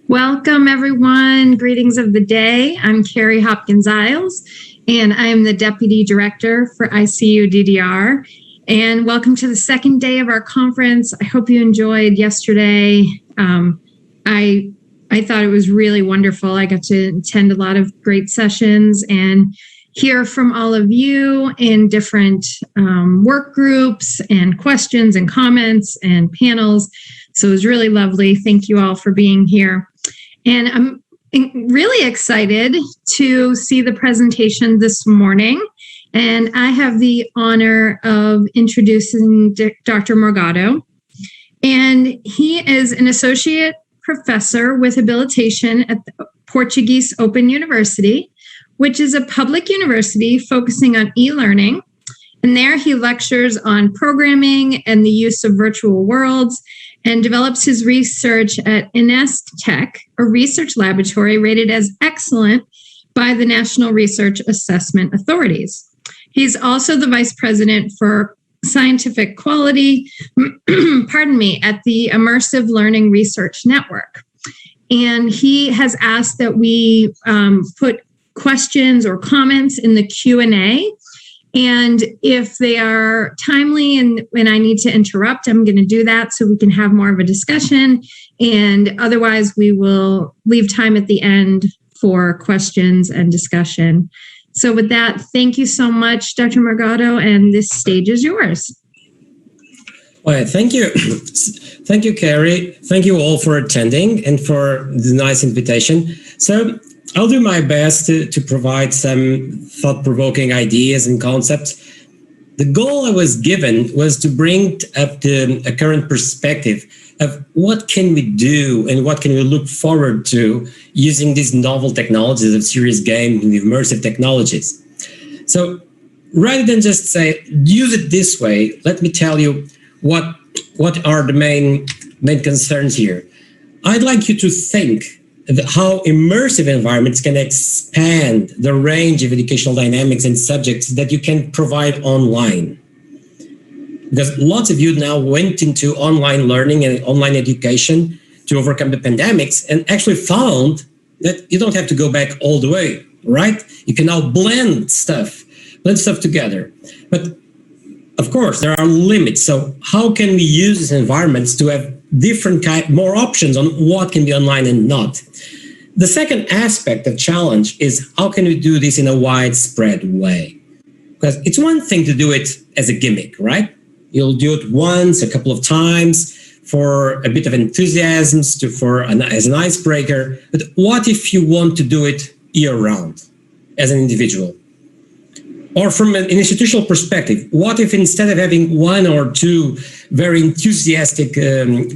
Welcome, everyone. Greetings of the day. I'm Carrie Hopkins-Iles, and I am the Deputy Director for ICUDDR. And welcome to the second day of our conference. I hope you enjoyed yesterday. I thought it was really wonderful. I got to attend a lot of great sessions and hear from all of you in different work groups and questions and comments and panels. So it was really lovely. Thank you all for being here. And I'm really excited to see the presentation this morning. And I have the honor of introducing Dr. Morgado. And he is an associate professor with habilitation at the Portuguese Open University, which is a public university focusing on e-learning. And there he lectures on programming and the use of virtual worlds, and develops his research at INESC TEC, a research laboratory rated as excellent by the National Research Assessment Authorities. He's also the vice president for scientific quality, at the Immersive Learning Research Network. And he has asked that we put questions or comments in the Q&A. And if they are timely and when I need to interrupt, I'm going to do that so we can have more of a discussion. And otherwise, we will leave time at the end for questions and discussion. So with that, thank you so much, Dr. Morgado, and this stage is yours. Well, thank you. Thank you, Carrie. Thank you all for attending and for the nice invitation. So I'll do my best to provide some thought-provoking ideas and concepts. The goal I was given was to bring up a current perspective of what can we do and what can we look forward to using these novel technologies of serious game and immersive technologies. So rather than just say, use it this way, let me tell you what are the main concerns here. I'd like you to think how immersive environments can expand the range of educational dynamics and subjects that you can provide online. Because lots of you now went into online learning and online education to overcome the pandemics and actually found that you don't have to go back all the way, right? You can now blend stuff together. But of course, there are limits. So how can we use these environments to have more options on what can be online and not? The second aspect of challenge is how can we do this in a widespread way? Because it's one thing to do it as a gimmick, right? You'll do it once, a couple of times for a bit of enthusiasm, as an icebreaker. But what if you want to do it year-round as an individual? Or from an institutional perspective, what if instead of having one or two very enthusiastic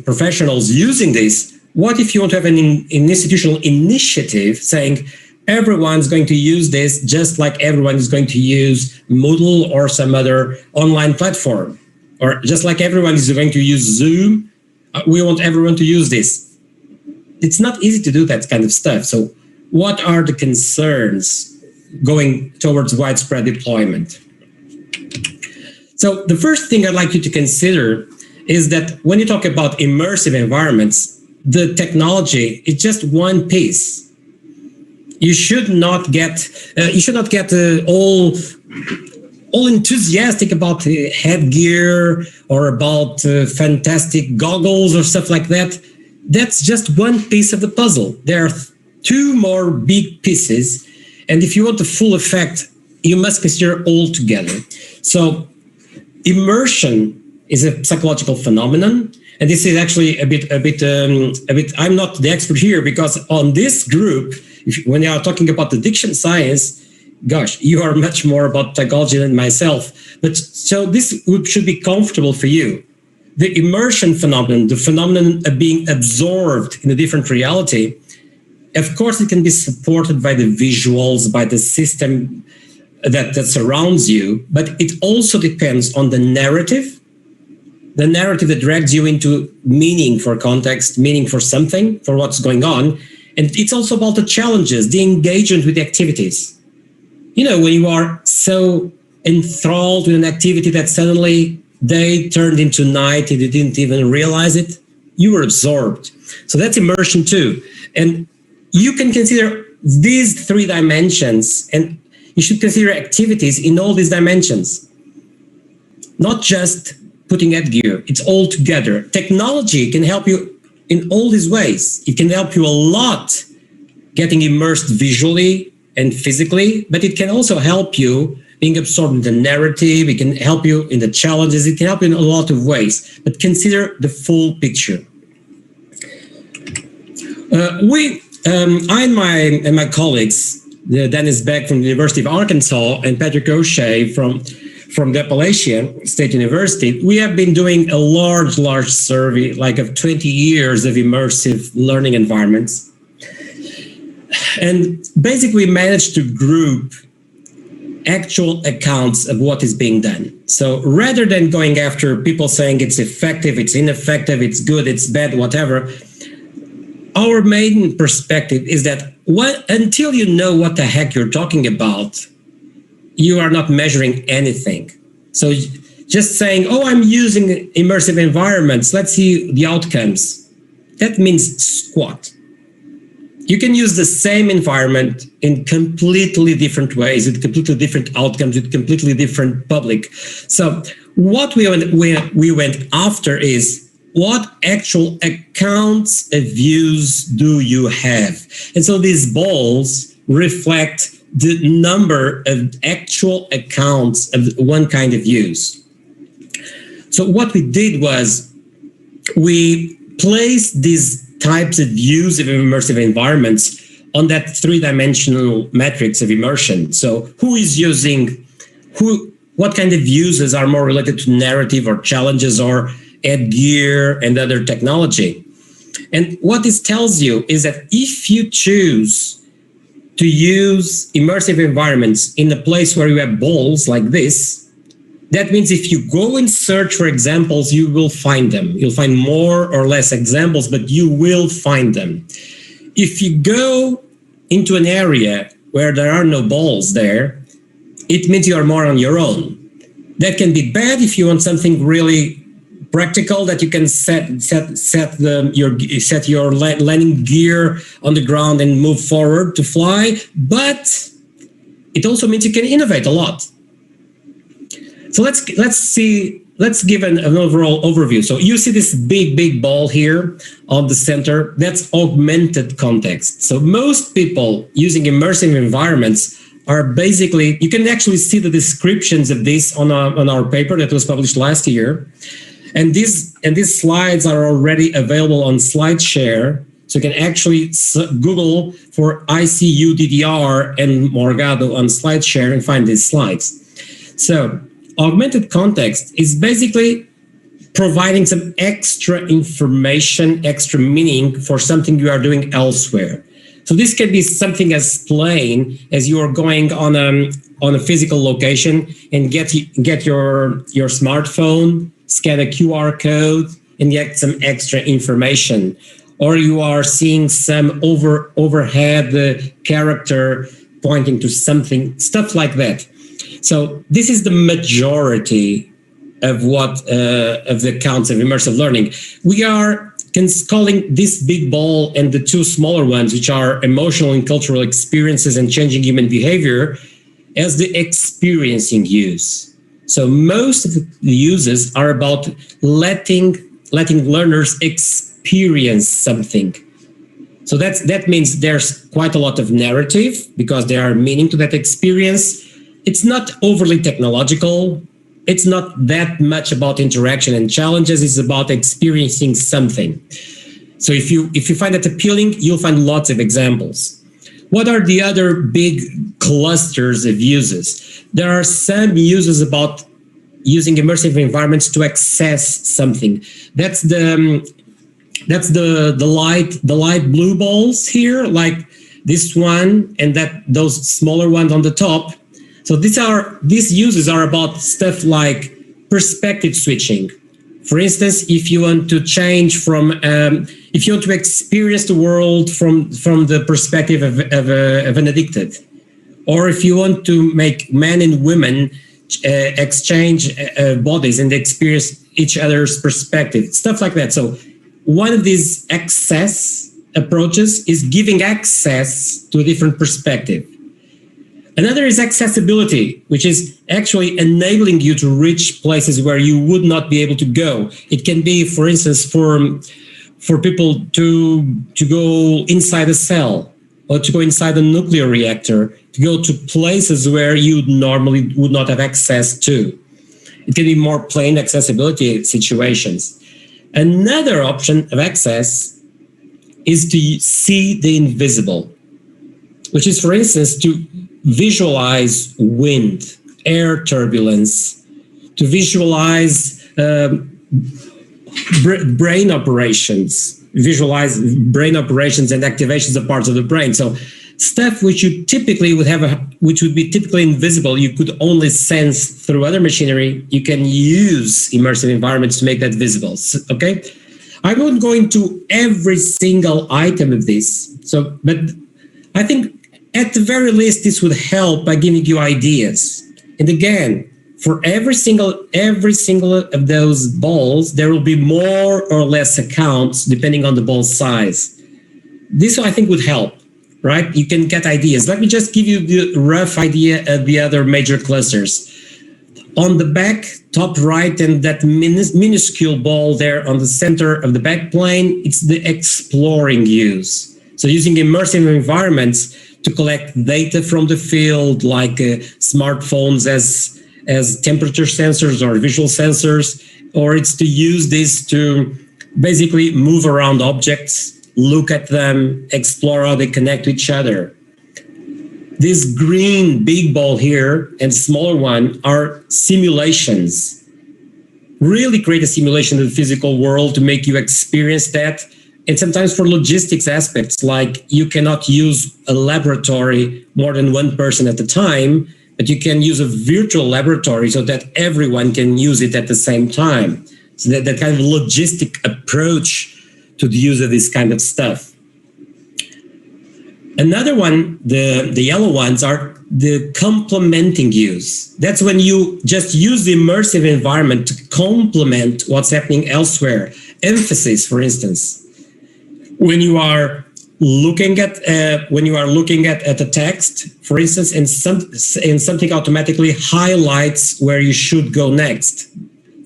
professionals using this, what if you want to have an institutional initiative saying everyone's going to use this just like everyone is going to use Moodle or some other online platform? Or just like everyone is going to use Zoom, we want everyone to use this. It's not easy to do that kind of stuff. So what are the concerns going towards widespread deployment? So the first thing I'd like you to consider is that when you talk about immersive environments, the technology is just one piece. You should not get all enthusiastic about headgear or about fantastic goggles or stuff like that. That's just one piece of the puzzle. There are two more big pieces. And if you want the full effect, you must consider all together. So immersion is a psychological phenomenon. And this is actually a bit. I'm not the expert here because on this group, when you are talking about addiction science, gosh, you are much more about psychology than myself. But so this should be comfortable for you. The immersion phenomenon, the phenomenon of being absorbed in a different reality, of course, it can be supported by the visuals, by the system that surrounds you, but it also depends on the narrative that drags you into meaning for context, meaning for something, for what's going on. And it's also about the challenges, the engagement with the activities. You know, when you are so enthralled with an activity that suddenly day turned into night and you didn't even realize it, you were absorbed. So that's immersion too. And you can consider these 3 dimensions, and you should consider activities in all these dimensions. Not just putting headgear, it's all together. Technology can help you in all these ways. It can help you a lot getting immersed visually and physically, but it can also help you being absorbed in the narrative. It can help you in the challenges. It can help you in a lot of ways, but consider the full picture. I and my colleagues, Dennis Beck from the University of Arkansas and Patrick O'Shea from the Appalachian State University, we have been doing a large survey, like of 20 years of immersive learning environments. And basically we managed to group actual accounts of what is being done. So rather than going after people saying it's effective, it's ineffective, it's good, it's bad, whatever, our main perspective is that until you know what the heck you're talking about, you are not measuring anything. So just saying, oh, I'm using immersive environments, let's see the outcomes. That means squat. You can use the same environment in completely different ways, with completely different outcomes, with completely different public. So what we went after is, what actual accounts of views do you have? And so these balls reflect the number of actual accounts of one kind of use. So what we did was we placed these types of views of immersive environments on that 3-dimensional matrix of immersion. So who is using, what kind of uses are more related to narrative or challenges or headgear and other technology. And what this tells you is that if you choose to use immersive environments in a place where you have balls like this, that means if you go and search for examples, you will find them. You'll find more or less examples, but you will find them. If you go into an area where there are no balls there, it means you are more on your own. That can be bad if you want something really practical, that you can set your landing gear on the ground and move forward to fly, but it also means you can innovate a lot. So let's give an overall overview. So you see this big ball here on the center, that's augmented context. So most people using immersive environments are basically, you can actually see the descriptions of this on our paper that was published last year. And these slides are already available on SlideShare. So you can actually Google for ICUDDR and Morgado on SlideShare and find these slides. So augmented context is basically providing some extra information, extra meaning for something you are doing elsewhere. So this can be something as plain as you are going on a physical location and get your smartphone, scan a QR code, and get some extra information. Or you are seeing some overhead character pointing to something, stuff like that. So this is the majority of what of the counts of immersive learning. We are calling this big ball and the 2 smaller ones, which are emotional and cultural experiences and changing human behavior, as the experiencing use. So most of the uses are about letting learners experience something. So that means there's quite a lot of narrative because there are meaning to that experience. It's not overly technological. It's not that much about interaction and challenges. It's about experiencing something. So if you find that appealing, you'll find lots of examples. What are the other big clusters of uses? There are some uses about using immersive environments to access something. That's the light blue balls here, like this one, and those smaller ones on the top. So these uses are about stuff like perspective switching. For instance, if you want to change if you want to experience the world from the perspective of an addicted, or if you want to make men and women exchange bodies and experience each other's perspective, stuff like that. So one of these access approaches is giving access to a different perspective. Another is accessibility, which is actually enabling you to reach places where you would not be able to go. It can be, for instance, for people to go inside a cell, or to go inside a nuclear reactor, to go to places where you normally would not have access to. It can be more plain accessibility situations. Another option of access is to see the invisible, which is, for instance, to visualize wind, air turbulence, to visualize brain operations, visualize brain operations and activations of parts of the brain. So stuff which you typically would have, which would be typically invisible, you could only sense through other machinery. You can use immersive environments to make that visible. Okay, I won't go into every single item of this. So, but I think at the very least, this would help by giving you ideas. And again, for every single of those balls, there will be more or less accounts depending on the ball size. This, I think, would help, right? You can get ideas. Let me just give you the rough idea of the other major clusters. On the back, top right, and that minuscule ball there on the center of the back plane, it's the exploring use. So using immersive environments to collect data from the field, like smartphones as temperature sensors or visual sensors, or it's to use this to basically move around objects, look at them, explore how they connect to each other. This green big ball here and smaller one are simulations. Really create a simulation of the physical world to make you experience that. And sometimes for logistics aspects, like you cannot use a laboratory more than one person at a time, but you can use a virtual laboratory so that everyone can use it at the same time. So that kind of logistic approach to the use of this kind of stuff. Another one, the yellow ones, are the complementing use. That's when you just use the immersive environment to complement what's happening elsewhere. Emphasis, for instance. When you are looking at a text, for instance, and something automatically highlights where you should go next.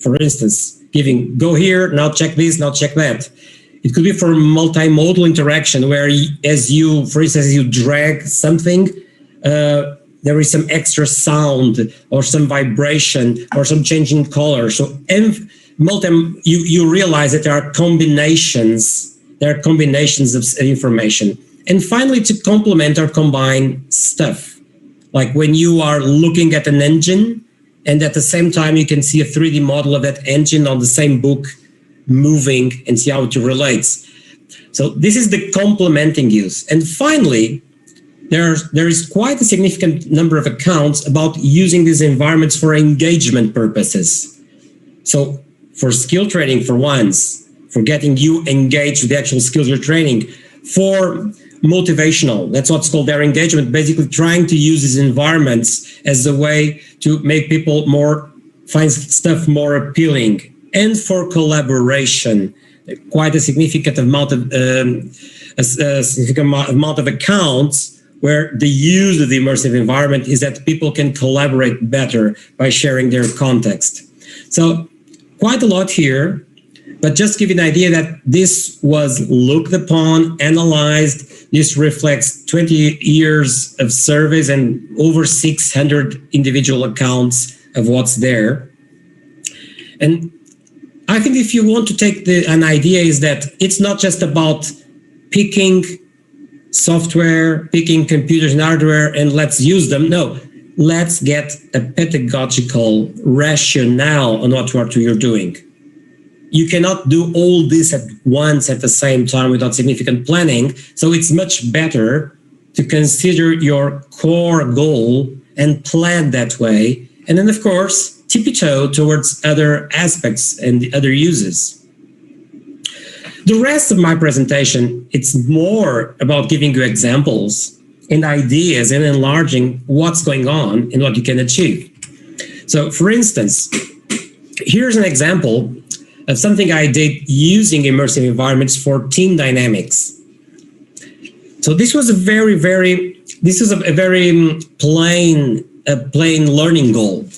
For instance, giving go here, now check this, now check that. It could be for multimodal interaction, where for instance, as you drag something, there is some extra sound or some vibration or some change in color. So you realize that there are combinations. There are combinations of information. And finally, to complement or combine stuff, like when you are looking at an engine and at the same time you can see a 3D model of that engine on the same book moving and see how it relates. So this is the complementing use. And finally, there is quite a significant number of accounts about using these environments for engagement purposes. So for skill training, for once, for getting you engaged with the actual skills you're training, for motivational, that's what's called their engagement, basically trying to use these environments as a way to make people find stuff more appealing, and for collaboration, quite a significant amount of accounts where the use of the immersive environment is that people can collaborate better by sharing their context. So quite a lot here. But just give you an idea that this was looked upon, analyzed. This reflects 20 years of surveys and over 600 individual accounts of what's there. And I think if you want to take an idea is that it's not just about picking software, picking computers and hardware, and let's use them. No, let's get a pedagogical rationale on what you're doing. You cannot do all this at once at the same time without significant planning. So it's much better to consider your core goal and plan that way. And then, of course, tippy-toe towards other aspects and the other uses. The rest of my presentation, it's more about giving you examples and ideas and enlarging what's going on and what you can achieve. So, for instance, here's an example of something I did using immersive environments for team dynamics. So this was a very plain learning goal.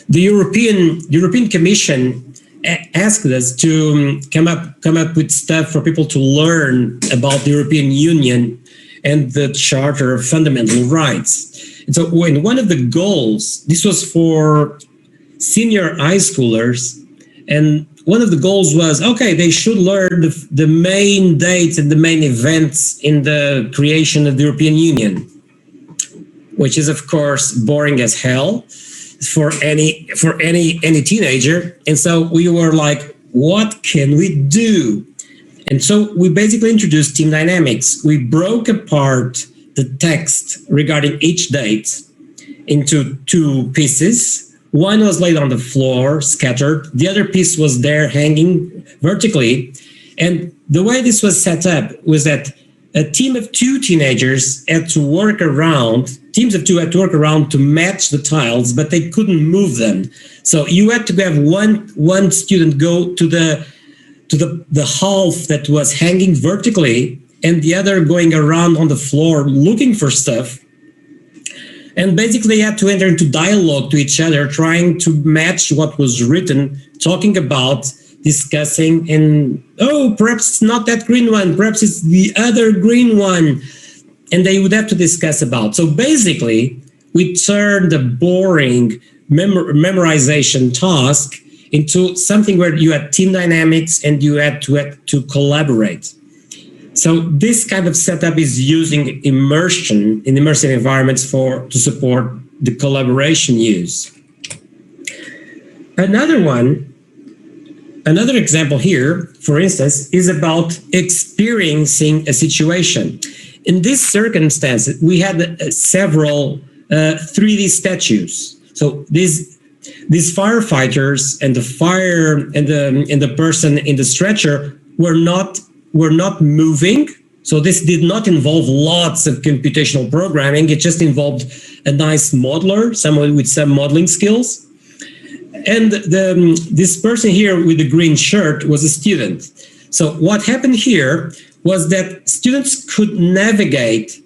The European Commission asked us to come up with stuff for people to learn about the European Union and the Charter of Fundamental Rights. And so when one of the goals, this was for senior high schoolers, and one of the goals was, okay, they should learn the main dates and the main events in the creation of the European Union, which is of course boring as hell for any teenager. And so we were like, what can we do? And so we basically introduced team dynamics. We broke apart the text regarding each date into two pieces. One was laid on the floor, scattered. The other piece was there hanging vertically. And the way this was set up was that a team of two teenagers had to work around, teams of two had to work around to match the tiles, but they couldn't move them. So you had to have one student go to the half that was hanging vertically and the other going around on the floor looking for stuff. And basically had to enter into dialogue to each other, trying to match what was written, talking about, discussing, and, oh, perhaps it's not that green one, perhaps it's the other green one. And they would have to discuss about. So basically, we turned the boring memorization task into something where you had team dynamics and you had to collaborate. So this kind of setup is using immersion in immersive environments to support the collaboration use. Another example here, for instance, is about experiencing a situation. In this circumstance, we had several 3D statues. So these firefighters and the fire and the person in the stretcher were not moving. So this did not involve lots of computational programming. It just involved a nice modeler, someone with some modeling skills. And this person here with the green shirt was a student. So what happened here was that students could navigate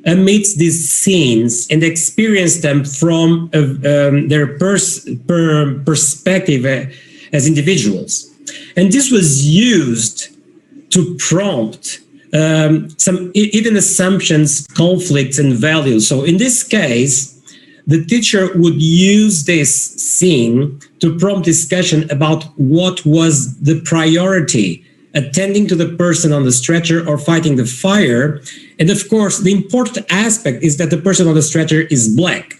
amidst these scenes and experience them from their perspective as individuals. And this was used to prompt some even assumptions, conflicts, and values. So in this case, the teacher would use this scene to prompt discussion about what was the priority, attending to the person on the stretcher or fighting the fire. And of course, the important aspect is that the person on the stretcher is Black.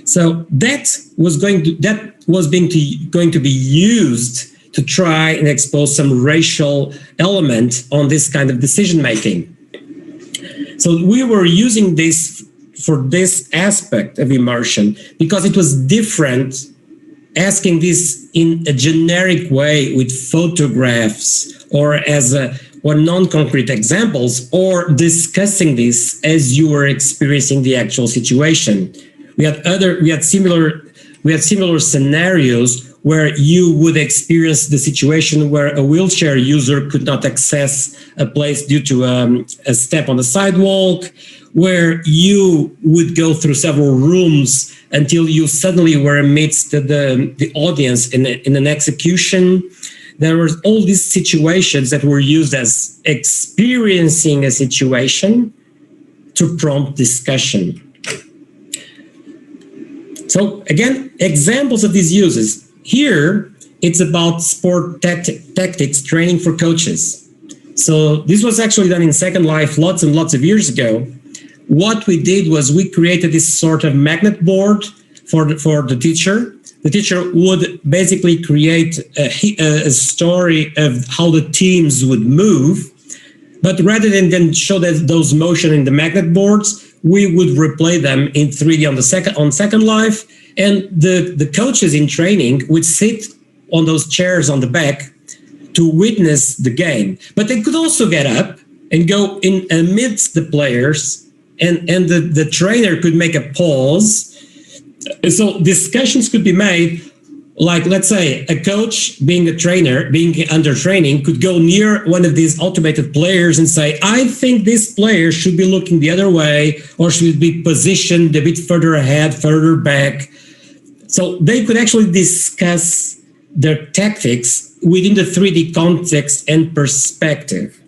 So that was going to be used to try and expose some racial element on this kind of decision making. So we were using this for this aspect of immersion because it was different, asking this in a generic way with photographs or non-concrete examples, or discussing this as you were experiencing the actual situation. We had similar scenarios where you would experience the situation where a wheelchair user could not access a place due to a step on the sidewalk, where you would go through several rooms until you suddenly were amidst the audience in an execution. There were all these situations that were used as experiencing a situation to prompt discussion. So again, examples of these uses. Here, it's about sport tactics training for coaches. So this was actually done in Second Life lots and lots of years ago. What we did was we created this sort of magnet board for the teacher. The teacher would basically create a story of how the teams would move. But rather than show those motion in the magnet boards, we would replay them in 3D on Second Life. And the coaches in training would sit on those chairs on the back to witness the game. But they could also get up and go in amidst the players, and the trainer could make a pause. So discussions could be made like, let's say a coach being a trainer, being under training, could go near one of these automated players and say, I think this player should be looking the other way, or should be positioned a bit further ahead, further back. So they could actually discuss their tactics within the 3D context and perspective.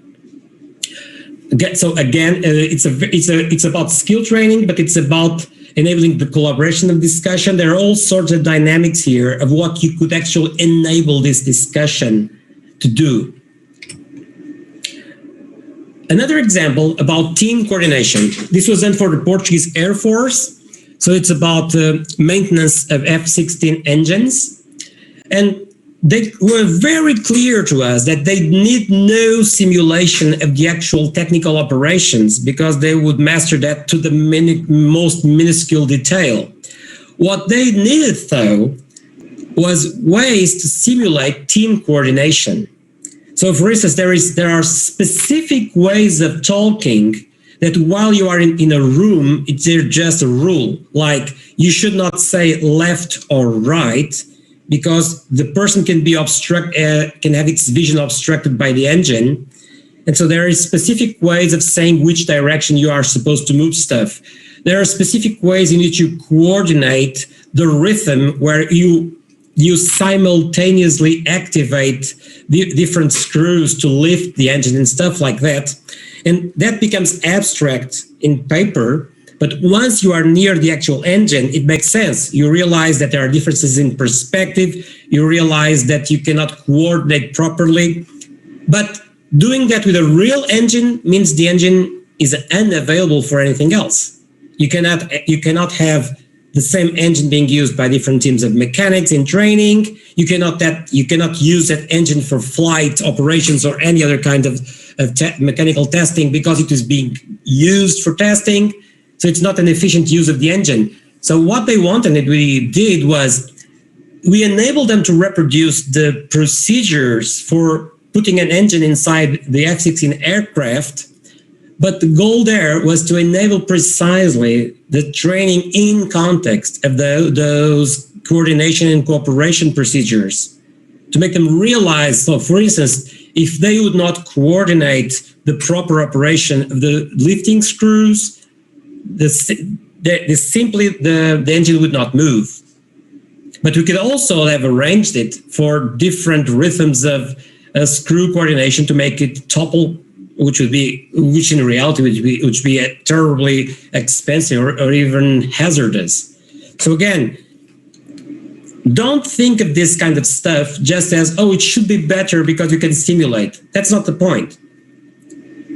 So again, it's about skill training, but it's about enabling the collaboration of discussion. There are all sorts of dynamics here of what you could actually enable this discussion to do. Another example about team coordination. This was done for the Portuguese Air Force. So it's about maintenance of F-16 engines. And they were very clear to us that they need no simulation of the actual technical operations because they would master that to the most minuscule detail. What they needed, though, was ways to simulate team coordination. So, for instance, there are specific ways of talking that while you are in a room, it's just a rule. Like, you should not say left or right, because the person can be can have its vision obstructed by the engine. And so there are specific ways of saying which direction you are supposed to move stuff. There are specific ways in which you coordinate the rhythm where you simultaneously activate the different screws to lift the engine and stuff like that. And that becomes abstract in paper. But once you are near the actual engine, it makes sense. You realize that there are differences in perspective. You realize that you cannot coordinate properly. But doing that with a real engine means the engine is unavailable for anything else. You cannot have the same engine being used by different teams of mechanics in training. You cannot use that engine for flight operations or any other kind of mechanical testing because it is being used for testing. So it's not an efficient use of the engine. So what they wanted and we did was we enabled them to reproduce the procedures for putting an engine inside the F-16 aircraft. But the goal there was to enable precisely the training in context of those coordination and cooperation procedures to make them realize. So for instance, if they would not coordinate the proper operation of the lifting screws, the engine would not move. But we could also have arranged it for different rhythms of screw coordination to make it topple, which in reality would be terribly expensive or even hazardous. So again, don't think of this kind of stuff just as, oh, it should be better because you can simulate. That's not the point.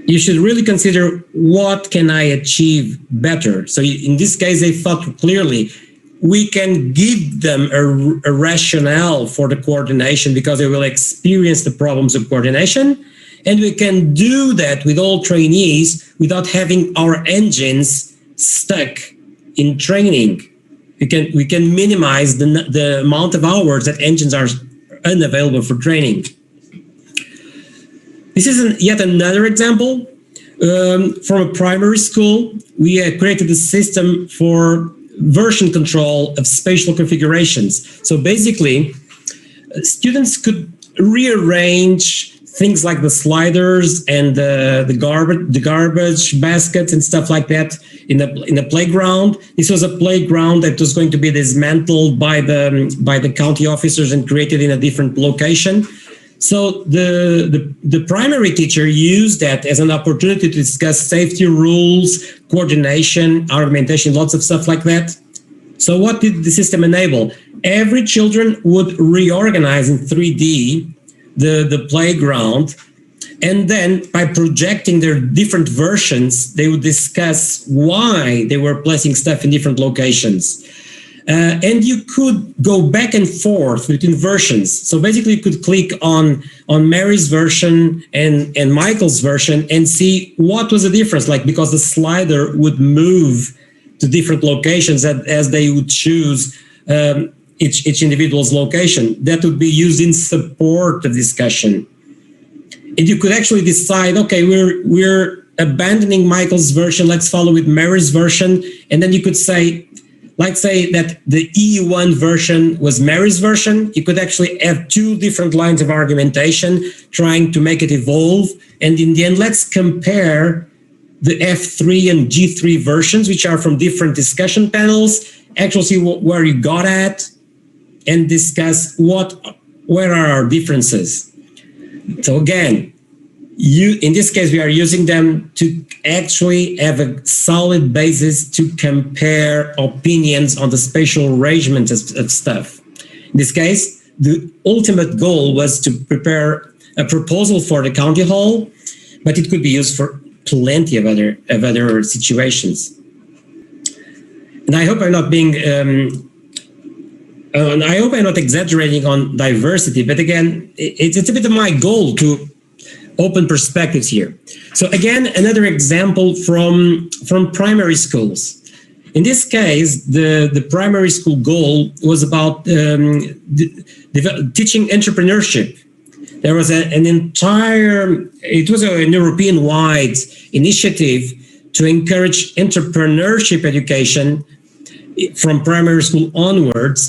You should really consider what can I achieve better. So in this case, they thought clearly, we can give them a rationale for the coordination because they will experience the problems of coordination. And we can do that with all trainees without having our engines stuck in training. We can minimize the amount of hours that engines are unavailable for training. This is yet another example from a primary school. We created a system for version control of spatial configurations. So basically, students could rearrange things like the sliders and the garbage baskets and stuff like that in the playground. This was a playground that was going to be dismantled by the county officers and created in a different location. So the primary teacher used that as an opportunity to discuss safety rules, coordination, augmentation, lots of stuff like that. So what did the system enable? Every children would reorganize in 3D the playground, and then by projecting their different versions, they would discuss why they were placing stuff in different locations. And you could go back and forth between versions. So basically you could click on Mary's version and Michael's version and see what was the difference, like because the slider would move to different locations as they would choose each individual's location. That would be used in support of discussion. And you could actually decide, okay, we're abandoning Michael's version, let's follow with Mary's version. And then you could say, like say that the E1 version was Mary's version, you could actually have two different lines of argumentation trying to make it evolve. And in the end, let's compare the F3 and G3 versions, which are from different discussion panels, actually see where you got at, and discuss where are our differences. So again, in this case, we are using them to actually have a solid basis to compare opinions on the spatial arrangement of stuff. In this case, the ultimate goal was to prepare a proposal for the county hall, but it could be used for plenty of other situations. And I hope I'm not being, I hope I'm not exaggerating on diversity, but again, it's a bit of my goal to open perspectives here. So again, another example from primary schools. In this case, the primary school goal was about teaching entrepreneurship. There was an entire, it was an European-wide initiative to encourage entrepreneurship education from primary school onwards.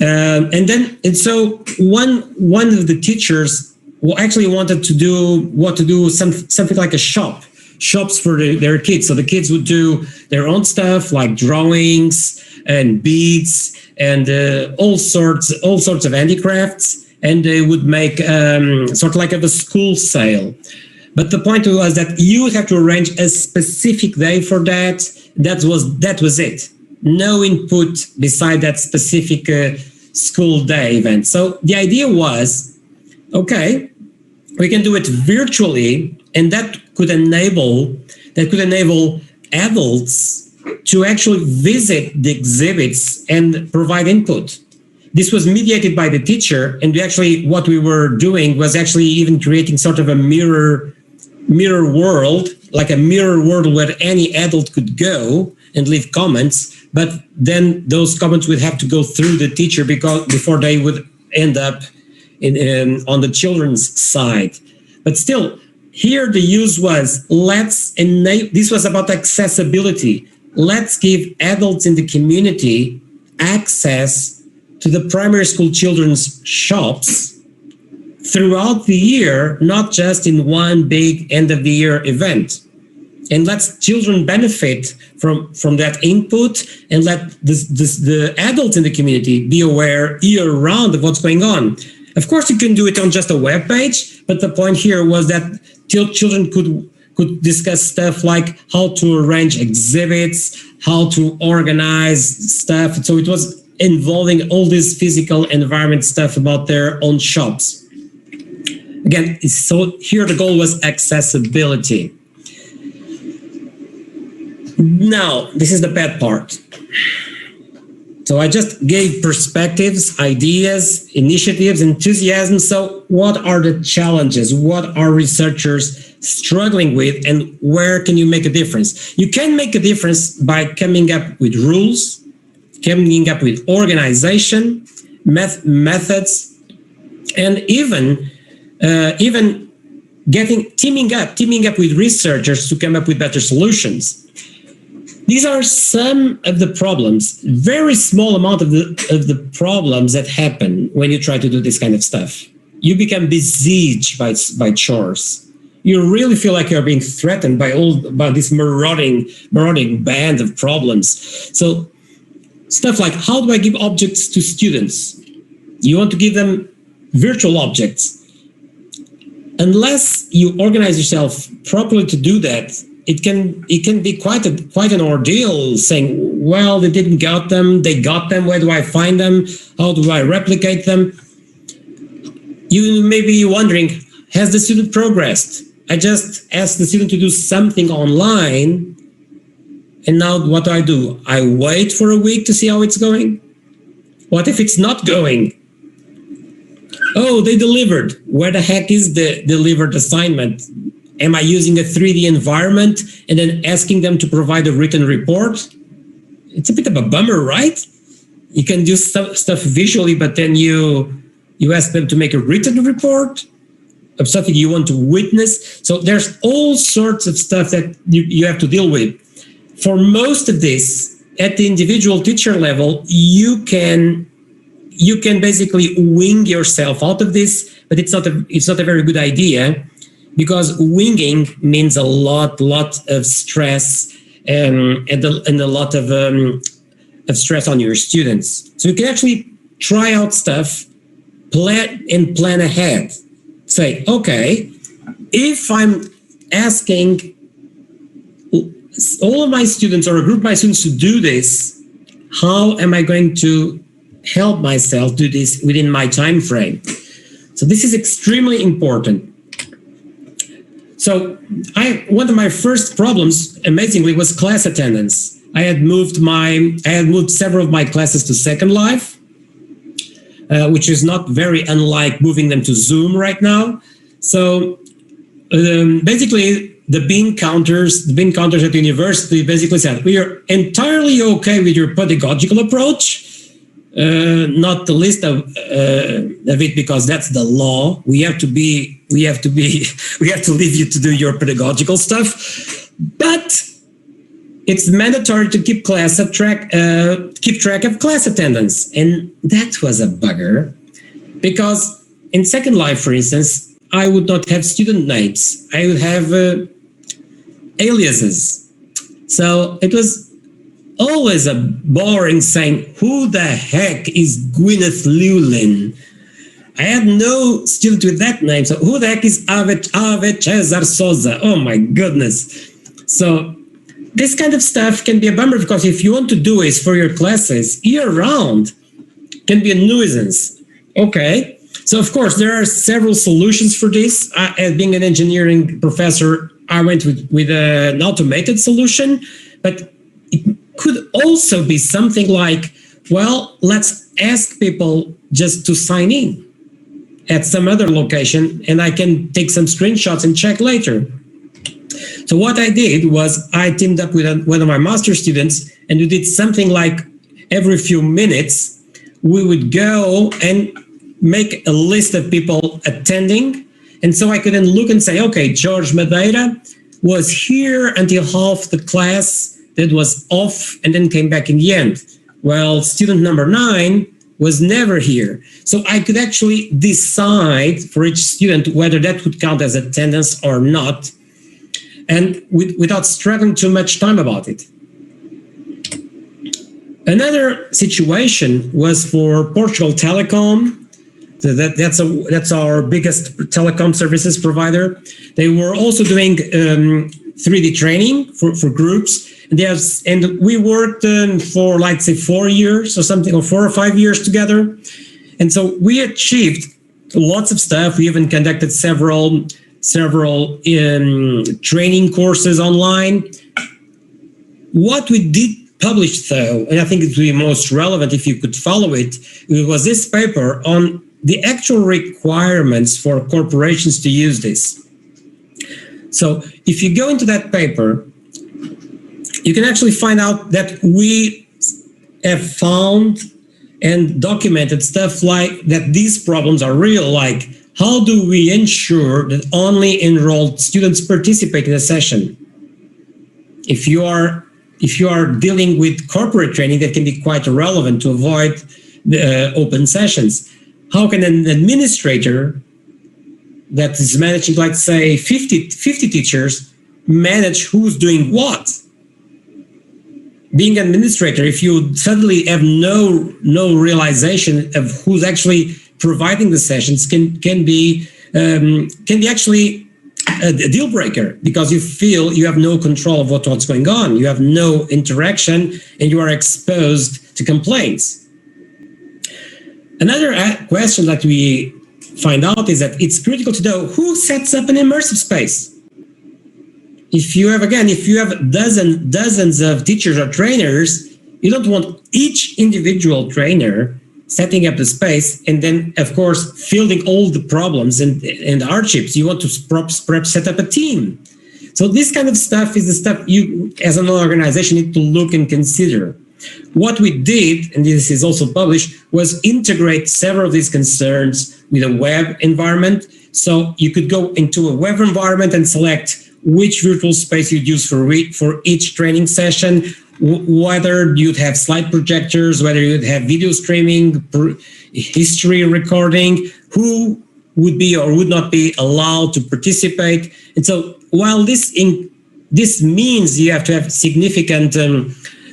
And so one of the teachers actually wanted to do something like shops for their kids. So the kids would do their own stuff like drawings and beads and all sorts of handicrafts, and they would make sort of like a school sale. But the point was that you would have to arrange a specific day for that. That was it. No input beside that specific school day event. So the idea was, okay, we can do it virtually, and that could enable adults to actually visit the exhibits and provide input. This was mediated by the teacher, and what we were doing was actually even creating sort of a mirror world, like a mirror world where any adult could go and leave comments, but then those comments would have to go through the teacher before they would end up on the children's side. But still, here the use was, this was about accessibility. Let's give adults in the community access to the primary school children's shops throughout the year, not just in one big end of the year event. And let children benefit from that input, and let the adults in the community be aware year round of what's going on. Of course, you can do it on just a web page, but the point here was that children could discuss stuff like how to arrange exhibits, how to organize stuff. So it was involving all this physical environment stuff about their own shops. Again, so here the goal was accessibility. Now, this is the bad part. So I just gave perspectives, ideas, initiatives, enthusiasm. So what are the challenges? What are researchers struggling with, and where can you make a difference? You can make a difference by coming up with rules, coming up with organization, methods, and even teaming up with researchers to come up with better solutions. These are some of the problems, very small amount of the problems that happen when you try to do this kind of stuff. You become besieged by chores. You really feel like you're being threatened by this marauding band of problems. So stuff like, how do I give objects to students? You want to give them virtual objects. Unless you organize yourself properly to do that, it can be quite an ordeal, saying, well, they didn't get them, they got them, where do I find them, how do I replicate them? You may be wondering, has the student progressed? I just asked the student to do something online, and now what do? I wait for a week to see how it's going? What if it's not going? Oh, they delivered. Where the heck is the delivered assignment? Am I using a 3D environment and then asking them to provide a written report? It's a bit of a bummer, right? You can do stuff visually, but then you ask them to make a written report of something you want to witness. So there's all sorts of stuff that you have to deal with. For most of this, at the individual teacher level, you can basically wing yourself out of this, but it's not a very good idea, because winging means a lot of stress and a lot of stress on your students. So you can actually try out stuff, plan ahead. Say, okay, if I'm asking all of my students or a group of my students to do this, how am I going to help myself do this within my time frame? So this is extremely important. So one of my first problems, amazingly, was class attendance. I had moved several of my classes to Second Life, which is not very unlike moving them to Zoom right now. So basically, the bean counters at the university basically said, we are entirely okay with your pedagogical approach, not the least of it because that's the law. We have to leave you to do your pedagogical stuff, but it's mandatory to keep track of class attendance. And that was a bugger, because in Second Life, for instance, I would not have student names. I would have aliases. So it was always a boring saying, who the heck is Gwyneth Llewellyn? I had no student with that name. So who the heck is Ave Cesar Souza? Oh my goodness. So this kind of stuff can be a bummer, because if you want to do this for your classes year round, it can be a nuisance. Okay. So of course, there are several solutions for this. As being an engineering professor, I went with an automated solution, but it could also be something like, well, let's ask people just to sign in at some other location, and I can take some screenshots and check later. So what I did was I teamed up with one of my master students, and we did something like every few minutes, we would go and make a list of people attending. And so I could then look and say, okay, George Madeira was here until half the class, that was off and then came back in the end. Well, student number 9 was never here. So I could actually decide for each student whether that would count as attendance or not, and without struggling too much time about it. Another situation was for Portugal Telecom. That's our biggest telecom services provider. They were also doing 3D training for groups. And we worked for, like, say, 4 years or something, or 4 or 5 years together. And so we achieved lots of stuff. We even conducted several training courses online. What we did publish, though, and I think it would be most relevant if you could follow it, was this paper on the actual requirements for corporations to use this. So if you go into that paper, you can actually find out that we have found and documented stuff like that these problems are real, like how do we ensure that only enrolled students participate in a session? If you are dealing with corporate training, that can be quite relevant to avoid the open sessions. How can an administrator that is managing, like, say, 50 teachers manage who's doing what? Being an administrator, if you suddenly have no realization of who's actually providing the sessions, can be actually a deal breaker, because you feel you have no control of what's going on. You have no interaction, and you are exposed to complaints. Another question that we find out is that it's critical to know who sets up an immersive space. If you have dozens of teachers or trainers, you don't want each individual trainer setting up the space and then, of course, fielding all the problems and hardships. You want to perhaps set up a team. So this kind of stuff is the stuff you, as an organization, need to look and consider. What we did, and this is also published, was integrate several of these concerns with a web environment. So you could go into a web environment and select which virtual space you'd use for each training session, whether you'd have slide projectors, whether you'd have video streaming, history recording, who would be or would not be allowed to participate. And so while this means you have to have significant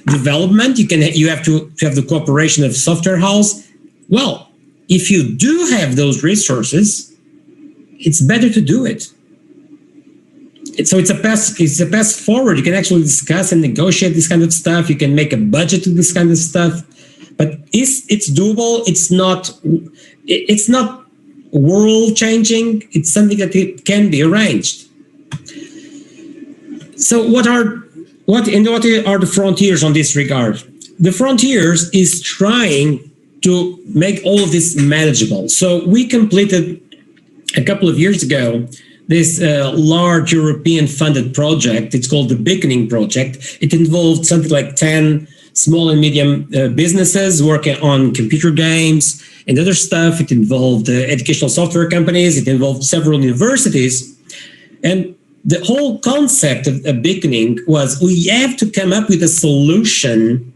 development, you have to have the cooperation of software house. Well, if you do have those resources, it's better to do it. So it's a path forward. You can actually discuss and negotiate this kind of stuff. You can make a budget to this kind of stuff, but it's doable. It's not world changing. It's something that it can be arranged. So what are the frontiers on this regard? The frontiers is trying to make all of this manageable. So we completed a couple of years ago this large European funded project. It's called the Beaconing Project. It involved something like 10 small and medium businesses working on computer games and other stuff. It involved educational software companies. It involved several universities. And the whole concept of Beaconing was we have to come up with a solution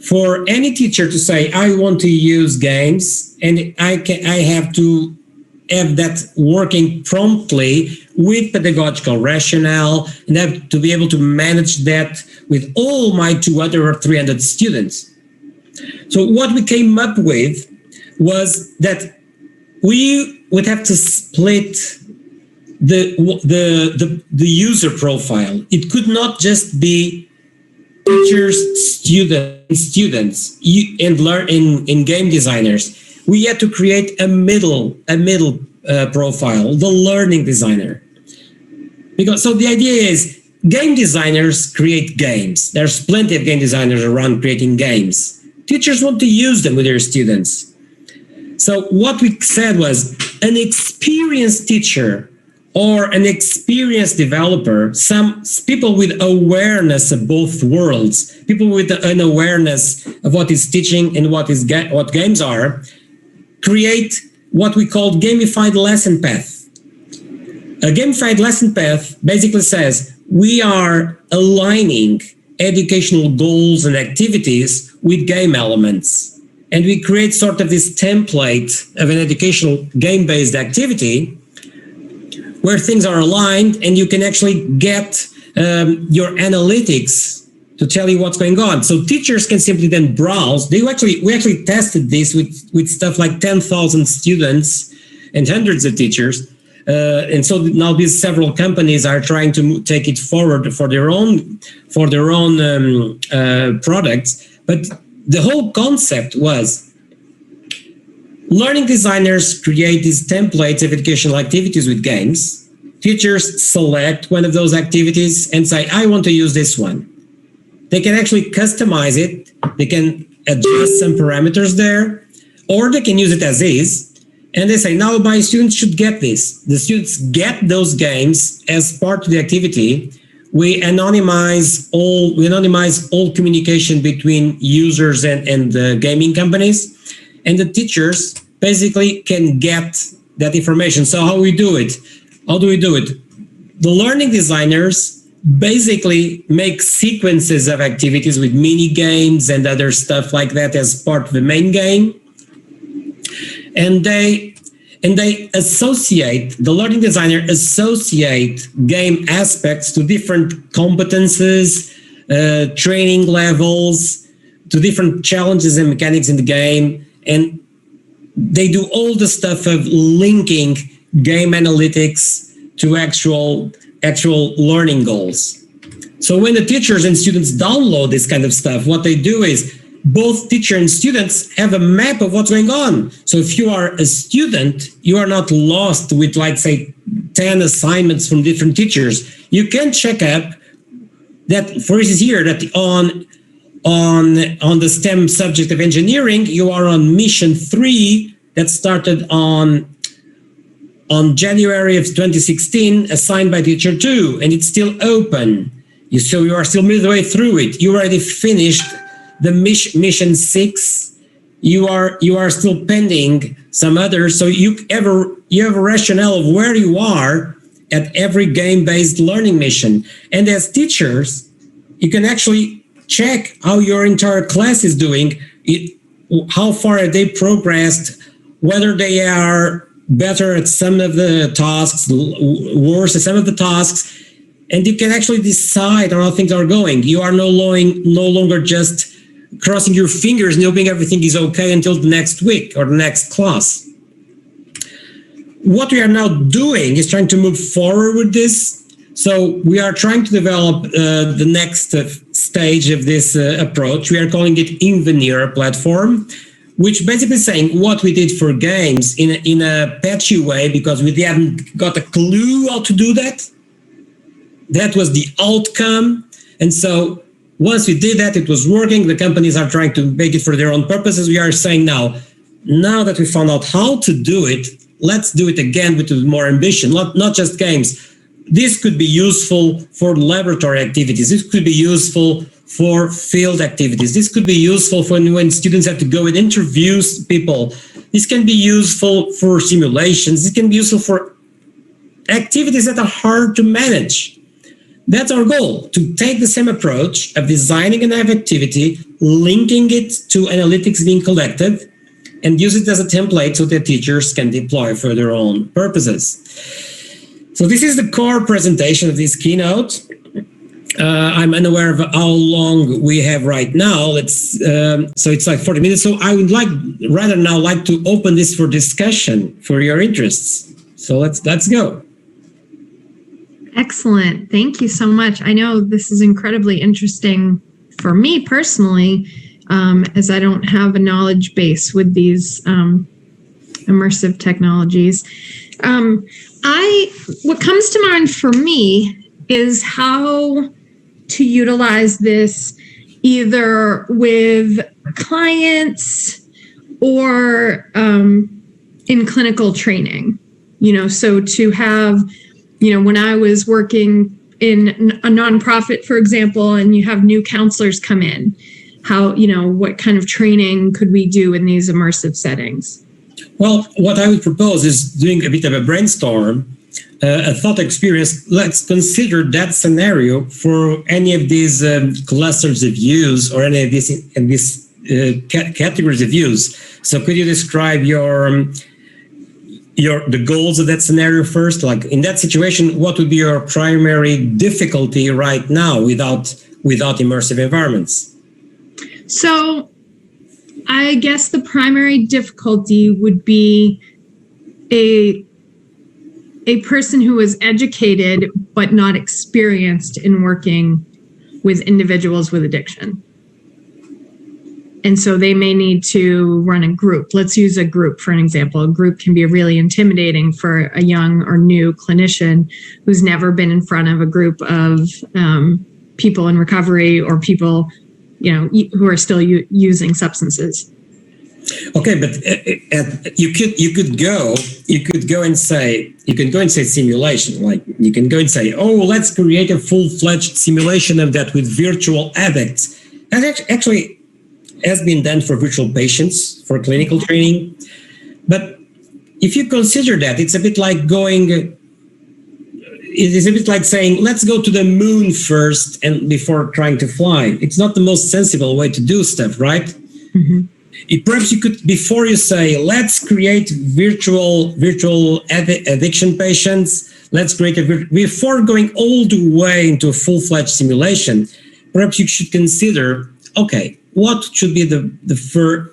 for any teacher to say, I want to use games, and I have to have that working promptly with pedagogical rationale, and have to be able to manage that with all my 200 or 300 students. So what we came up with was that we would have to split the user profile. It could not just be teachers, students, and learn in game designers. We had to create a middle profile, the learning designer. So the idea is game designers create games. There's plenty of game designers around creating games. Teachers want to use them with their students. So what we said was an experienced teacher or an experienced developer, some people with awareness of both worlds, people with an awareness of what is teaching and what games are, create what we call gamified lesson path. A gamified lesson path basically says we are aligning educational goals and activities with game elements. And we create sort of this template of an educational game-based activity where things are aligned, and you can actually get your analytics to tell you what's going on. So teachers can simply then browse. We actually tested this with stuff like 10,000 students and hundreds of teachers. And so now these several companies are trying to take it forward for their own products. But the whole concept was learning designers create these templates of educational activities with games. Teachers select one of those activities and say, I want to use this one. They can actually customize it. They can adjust some parameters there, or they can use it as is. And they say, now my students should get this. The students get those games as part of the activity. We anonymize all communication between users and the gaming companies. And the teachers basically can get that information. So how do we do it? The learning designers basically make sequences of activities with mini games and other stuff like that as part of the main game. And they associate, the learning designer associate game aspects to different competences, training levels, to different challenges and mechanics in the game. And they do all the stuff of linking game analytics to actual learning goals. So when the teachers and students download this kind of stuff, what they do is both teacher and students have a map of what's going on. So if you are a student, you are not lost with, like, say, 10 assignments from different teachers. You can check up that, for instance, here, that on the STEM subject of engineering, you are on mission 3 that started on January of 2016, assigned by teacher 2, and it's still open. So you are still midway through it. You already finished the mission 6. You are still pending some others. So you have a rationale of where you are at every game-based learning mission. And as teachers, you can actually check how your entire class is doing, how far have they progressed, whether they are better at some of the tasks, worse at some of the tasks, and you can actually decide on how things are going. You are no longer just crossing your fingers and hoping everything is okay until the next week or the next class. What we are now doing is trying to move forward with this. So we are trying to develop the next stage of this approach. We are calling it Enveneer Platform, which basically is saying what we did for games in a patchy way because we hadn't got a clue how to do that. That was the outcome. And so once we did that, it was working. The companies are trying to make it for their own purposes. We are saying now that we found out how to do it, let's do it again with more ambition, not just games. This could be useful for laboratory activities. This could be useful for field activities. This could be useful for when students have to go and interview people. This can be useful for simulations. This can be useful for activities that are hard to manage. That's our goal, to take the same approach of designing an activity, linking it to analytics being collected, and use it as a template so that teachers can deploy for their own purposes. So this is the core presentation of this keynote. I'm unaware of how long we have right now. So it's like 40 minutes. So I would like to open this for discussion for your interests. So let's go. Excellent. Thank you so much. I know this is incredibly interesting for me personally, as I don't have a knowledge base with these immersive technologies. What comes to mind for me is how to utilize this either with clients or in clinical training. So to have, when I was working in a nonprofit, for example, and you have new counselors come in, how, what kind of training could we do in these immersive settings? Well, what I would propose is doing a bit of a brainstorm, a thought experience. Let's consider that scenario for any of these clusters of use or any of these categories of use. So could you describe the goals of that scenario first? Like in that situation, what would be your primary difficulty right now without immersive environments? So I guess the primary difficulty would be a person who is educated but not experienced in working with individuals with addiction. And so they may need to run a group. Let's use a group for an example. A group can be really intimidating for a young or new clinician who's never been in front of a group of people in recovery or people who are still using substances. Okay, but you could go and say simulation. Like you can go and say, let's create a full-fledged simulation of that with virtual addicts. That actually has been done for virtual patients for clinical training. But if you consider that, it's a bit like saying, let's go to the moon first and before trying to fly. It's not the most sensible way to do stuff, right? Mm-hmm. Perhaps you could, before you say, let's create virtual addiction patients, before going all the way into a full-fledged simulation, perhaps you should consider, okay, what should be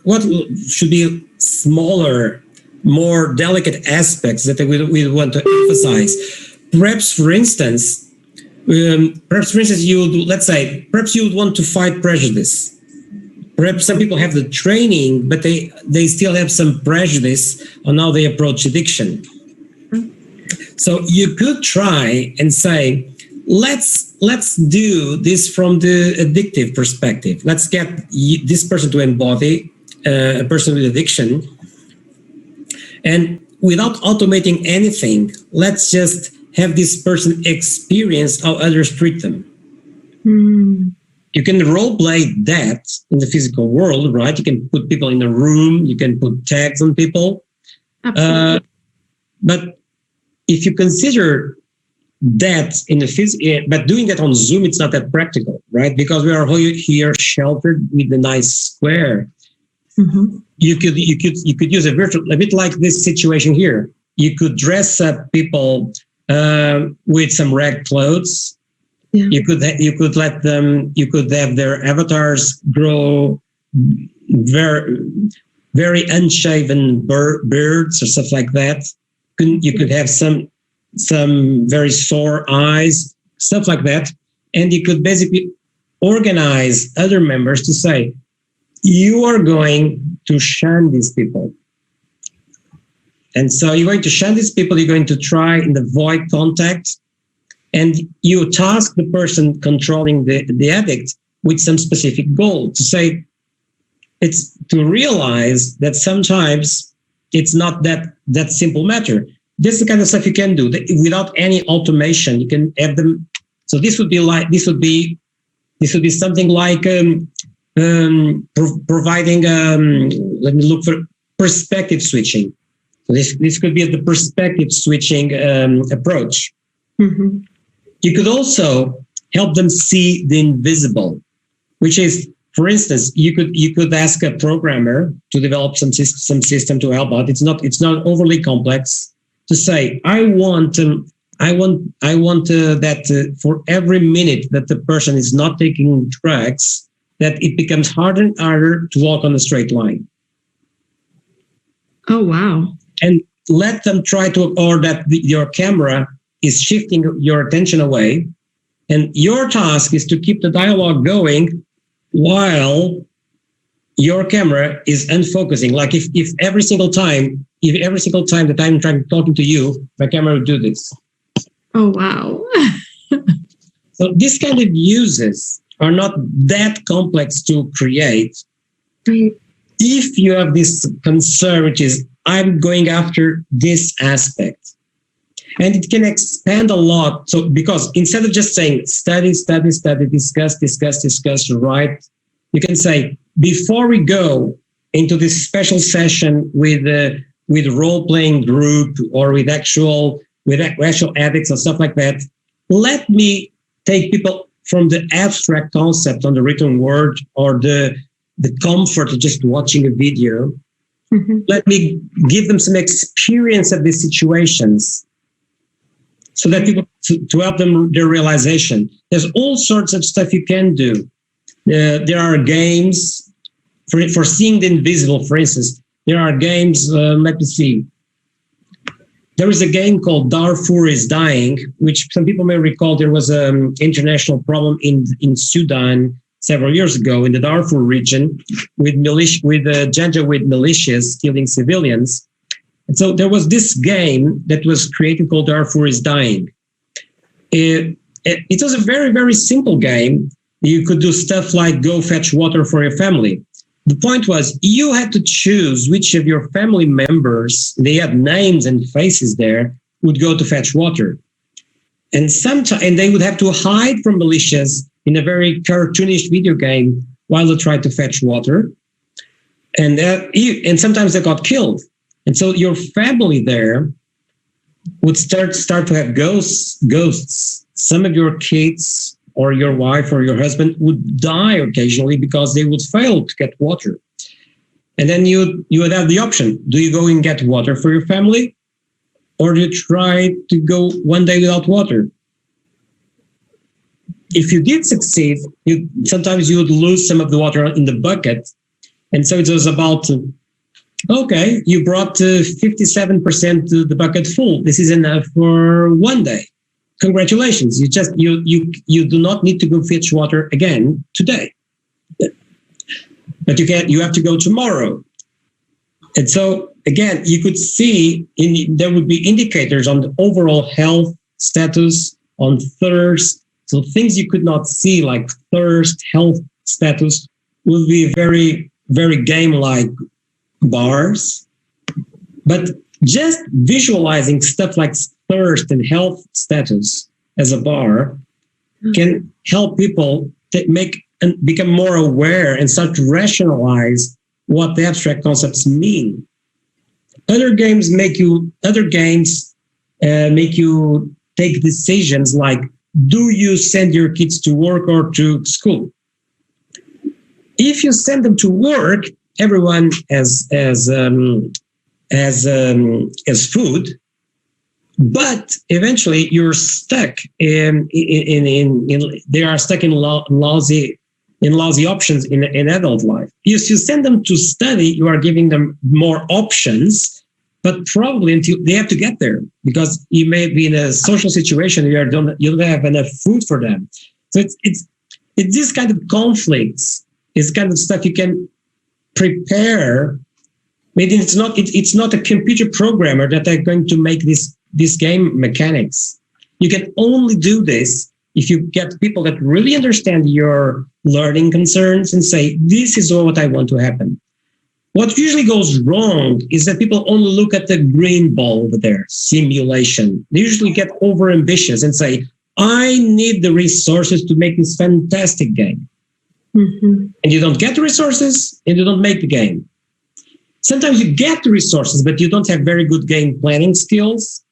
what should be smaller, more delicate aspects that we want to emphasize? Perhaps for instance, you would want to fight prejudice. Perhaps some people have the training, but they still have some prejudice on how they approach addiction. So you could try and say, let's do this from the addictive perspective. Let's get this person to embody a person with addiction. And without automating anything, let's just have this person experience how others treat them. You can role play that in the physical world, right? You can put people in a room, you can put tags on people. Absolutely. But if you consider that but doing that on Zoom, it's not that practical, right? Because we are here sheltered with a nice square. Mm-hmm. You could use a bit like this situation here. You could dress up people with some rag clothes. Yeah. You could have their avatars grow very unshaven beards or stuff like that. You could have some very sore eyes, stuff like that. And you could basically organize other members to say, you are going to shun these people. And so you're going to shun these people, you're going to try and avoid contact, and you task the person controlling the addict with some specific goal to say, it's to realize that sometimes it's not that simple matter. This is the kind of stuff you can do without any automation. You can have them. So this would be something like providing. Let me look for perspective switching. So this could be the perspective switching approach. Mm-hmm. You could also help them see the invisible, which is, for instance, you could ask a programmer to develop some system to help out. It's not overly complex. To say, I want that for every minute that the person is not taking drugs, that it becomes harder and harder to walk on a straight line. Oh, wow. And let them try to, or that your camera is shifting your attention away. And your task is to keep the dialogue going while your camera is unfocusing. Like if every single time that I'm talking to you, my camera will do this. Oh, wow. So this kind of uses are not that complex to create. Right. If you have this concern, which is, I'm going after this aspect. And it can expand a lot. So because instead of just saying study, discuss, write, you can say, before we go into this special session with role-playing group or with actual addicts or stuff like that, let me take people from the abstract concept on the written word or the comfort of just watching a video. Mm-hmm. Let me give them some experience of these situations so that people to help them their realization. There's all sorts of stuff you can do. There are games for seeing the invisible, for instance. There are games, let me see. There is a game called Darfur is Dying, which some people may recall. There was an international problem in Sudan several years ago in the Darfur region with Janjaweed militias killing civilians. And so there was this game that was created called Darfur is Dying. It was a very, very simple game. You could do stuff like go fetch water for your family. The point was you had to choose which of your family members, they had names and faces there, would go to fetch water. And they would have to hide from militias in a very cartoonish video game while they tried to fetch water. And sometimes they got killed. And so your family there would start to have ghosts. Some of your kids or your wife or your husband would die occasionally because they would fail to get water. And then you would have the option. Do you go and get water for your family? Or do you try to go one day without water? If you did succeed, sometimes you would lose some of the water in the bucket. And so it was about, okay, you brought 57% to the bucket full. This is enough for one day. Congratulations. You do not need to go fetch water again today. But you have to go tomorrow. And so again, you could see there would be indicators on the overall health status, on thirst. So things you could not see like thirst, health status would be very, very game-like bars. But just visualizing stuff like thirst and health status as a bar can help people become more aware and start to rationalize what the abstract concepts mean. Other games make you take decisions like, do you send your kids to work or to school? If you send them to work, everyone has food, but eventually you're stuck they are stuck in lousy options in adult life. If you send them to study, you are giving them more options, but probably until they have to get there, because you may be in a social situation where you don't have enough food for them. So it's this kind of conflicts is kind of stuff you can prepare. Maybe it's not a computer programmer that are going to make this game mechanics. You can only do this if you get people that really understand your learning concerns and say, this is what I want to happen. What usually goes wrong is that people only look at the green ball over there, simulation. They usually get overambitious and say, I need the resources to make this fantastic game. Mm-hmm. And you don't get the resources and you don't make the game. Sometimes you get the resources, but you don't have very good game planning skills,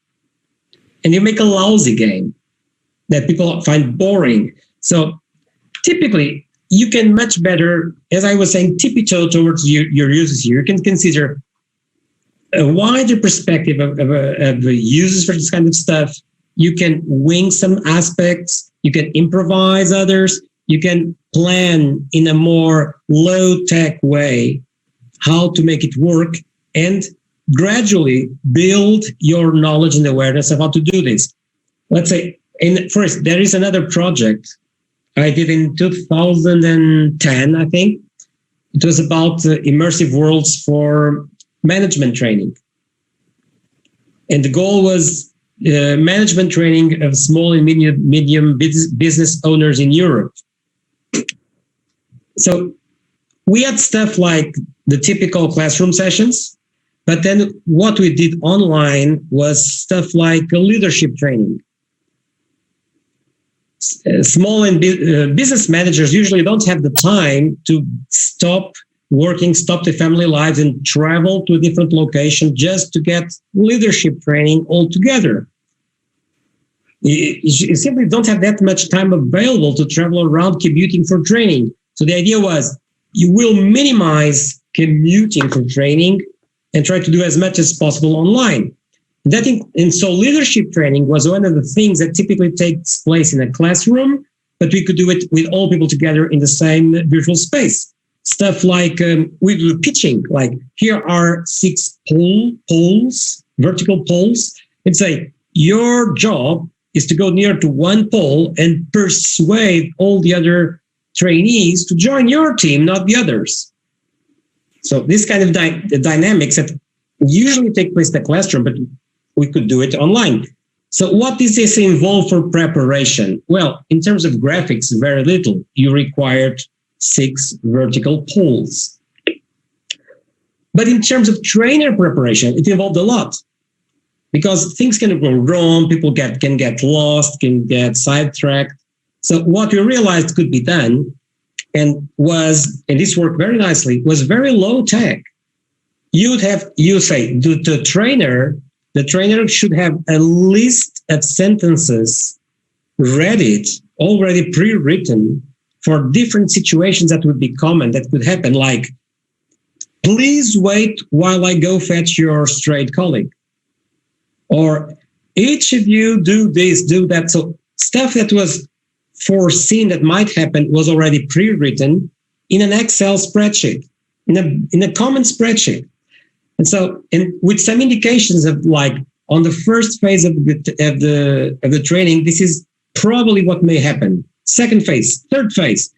and you make a lousy game that people find boring. So typically, you can much better, as I was saying, tippy-toe towards your users here. You can consider a wider perspective of users for this kind of stuff. You can wing some aspects. You can improvise others. You can plan in a more low-tech way how to make it work, and gradually build your knowledge and awareness of how to do this. Let's say, first, there is another project I did in 2010, I think. It was about immersive worlds for management training. And the goal was management training of small and medium business owners in Europe. So we had stuff like the typical classroom sessions, but then what we did online was stuff like leadership training. Small and business managers usually don't have the time to stop working, stop their family lives, and travel to a different location just to get leadership training altogether. You simply don't have that much time available to travel around commuting for training. So the idea was you will minimize commuting for training and try to do as much as possible online. And so leadership training was one of the things that typically takes place in a classroom, but we could do it with all people together in the same virtual space. Stuff like we do pitching, like here are 6 poles, vertical poles, and say, your job is to go near to one pole and persuade all the other trainees to join your team, not the others. So this kind of dynamics that usually take place in the classroom, but we could do it online. So what does this involve for preparation? Well, in terms of graphics, very little. You required 6 vertical poles. But in terms of trainer preparation, it involved a lot, because things can go wrong, people can get lost, can get sidetracked. So what we realized could be done, and this worked very nicely, was very low tech. The trainer should have a list of sentences already pre-written for different situations that would be common, that could happen, like, please wait while I go fetch your strayed colleague. Or each of you do this, do that. So stuff that was foreseen that might happen was already pre-written in an Excel spreadsheet, in a common spreadsheet. And so, with some indications of, like, on the first phase of the training, this is probably what may happen. Second phase, third phase,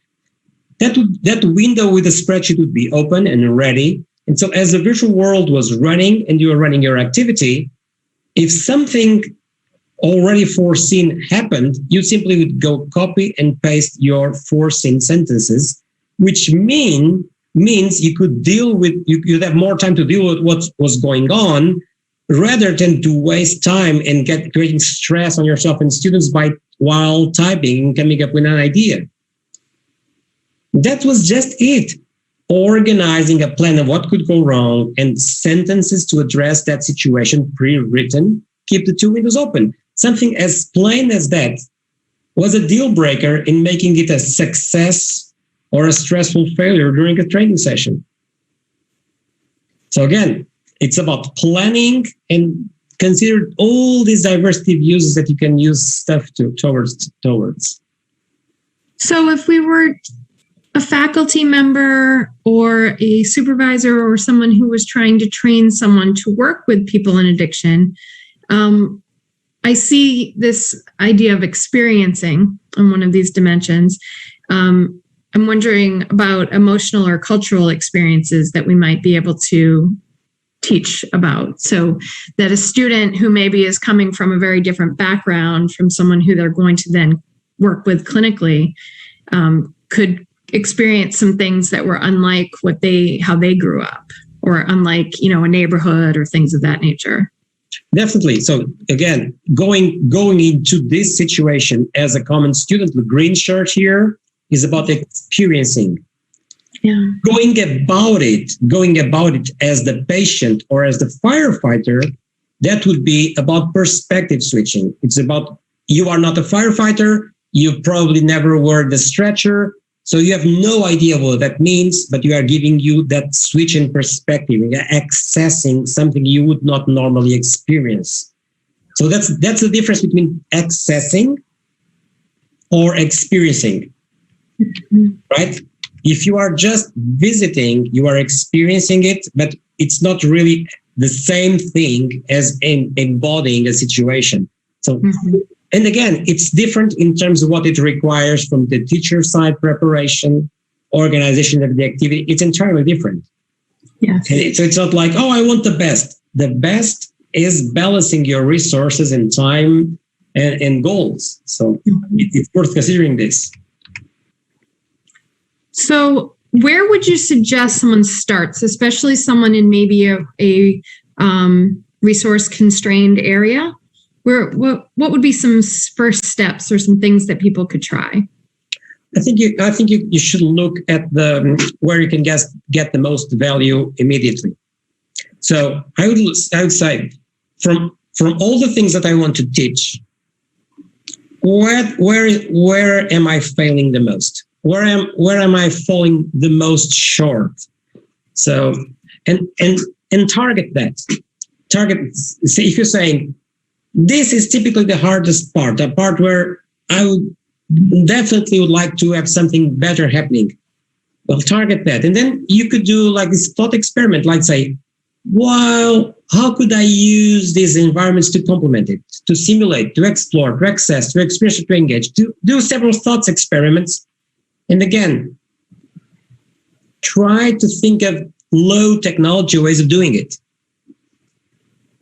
that window with the spreadsheet would be open and ready. And so, as the virtual world was running and you were running your activity, if something already foreseen happened, you simply would go copy and paste your foreseen sentences, which means you could you'd have more time to deal with what was going on, rather than to waste time and creating stress on yourself and students while typing and coming up with an idea. That was just it. Organizing a plan of what could go wrong and sentences to address that situation pre-written, keep the 2 windows open. something as plain as that was a deal breaker in making it a success or a stressful failure during a training session. So again, it's about planning and consider all these diversity of uses that you can use stuff towards. So if we were a faculty member or a supervisor or someone who was trying to train someone to work with people in addiction, I see this idea of experiencing on one of these dimensions. I'm wondering about emotional or cultural experiences that we might be able to teach about. So that a student who maybe is coming from a very different background from someone who they're going to then work with clinically could experience some things that were unlike how they grew up, or unlike, a neighborhood or things of that nature. Definitely. So again, going into this situation as a common student, the green shirt here is about experiencing. Yeah. Going about it as the patient or as the firefighter, that would be about perspective switching. It's about, you are not a firefighter, you probably never wore the stretcher, so you have no idea what that means, but you are giving you that switch in perspective, accessing something you would not normally experience. So that's the difference between accessing or experiencing, right? If you are just visiting, you are experiencing it, but it's not really the same thing as embodying a situation. So, and again, it's different in terms of what it requires from the teacher side, preparation, organization of the activity. It's entirely different. Yeah. So it's not like, oh, I want the best. The best is balancing your resources and time and goals. So it's worth considering this. So where would you suggest someone starts, especially someone in maybe a resource-constrained area? What would be some first steps or some things that people could try? I think you should look at where you can get the most value immediately. So I would say from all the things that I want to teach, where am I failing the most? Where am I falling the most short? So and target that. See, if you're saying this is typically the hardest part, the part where I would definitely like to have something better happening. Well, target that. And then you could do like this thought experiment, like say, well, how could I use these environments to complement it, to simulate, to explore, to access, to experience, to engage, to do several thoughts experiments. And again, try to think of low technology ways of doing it.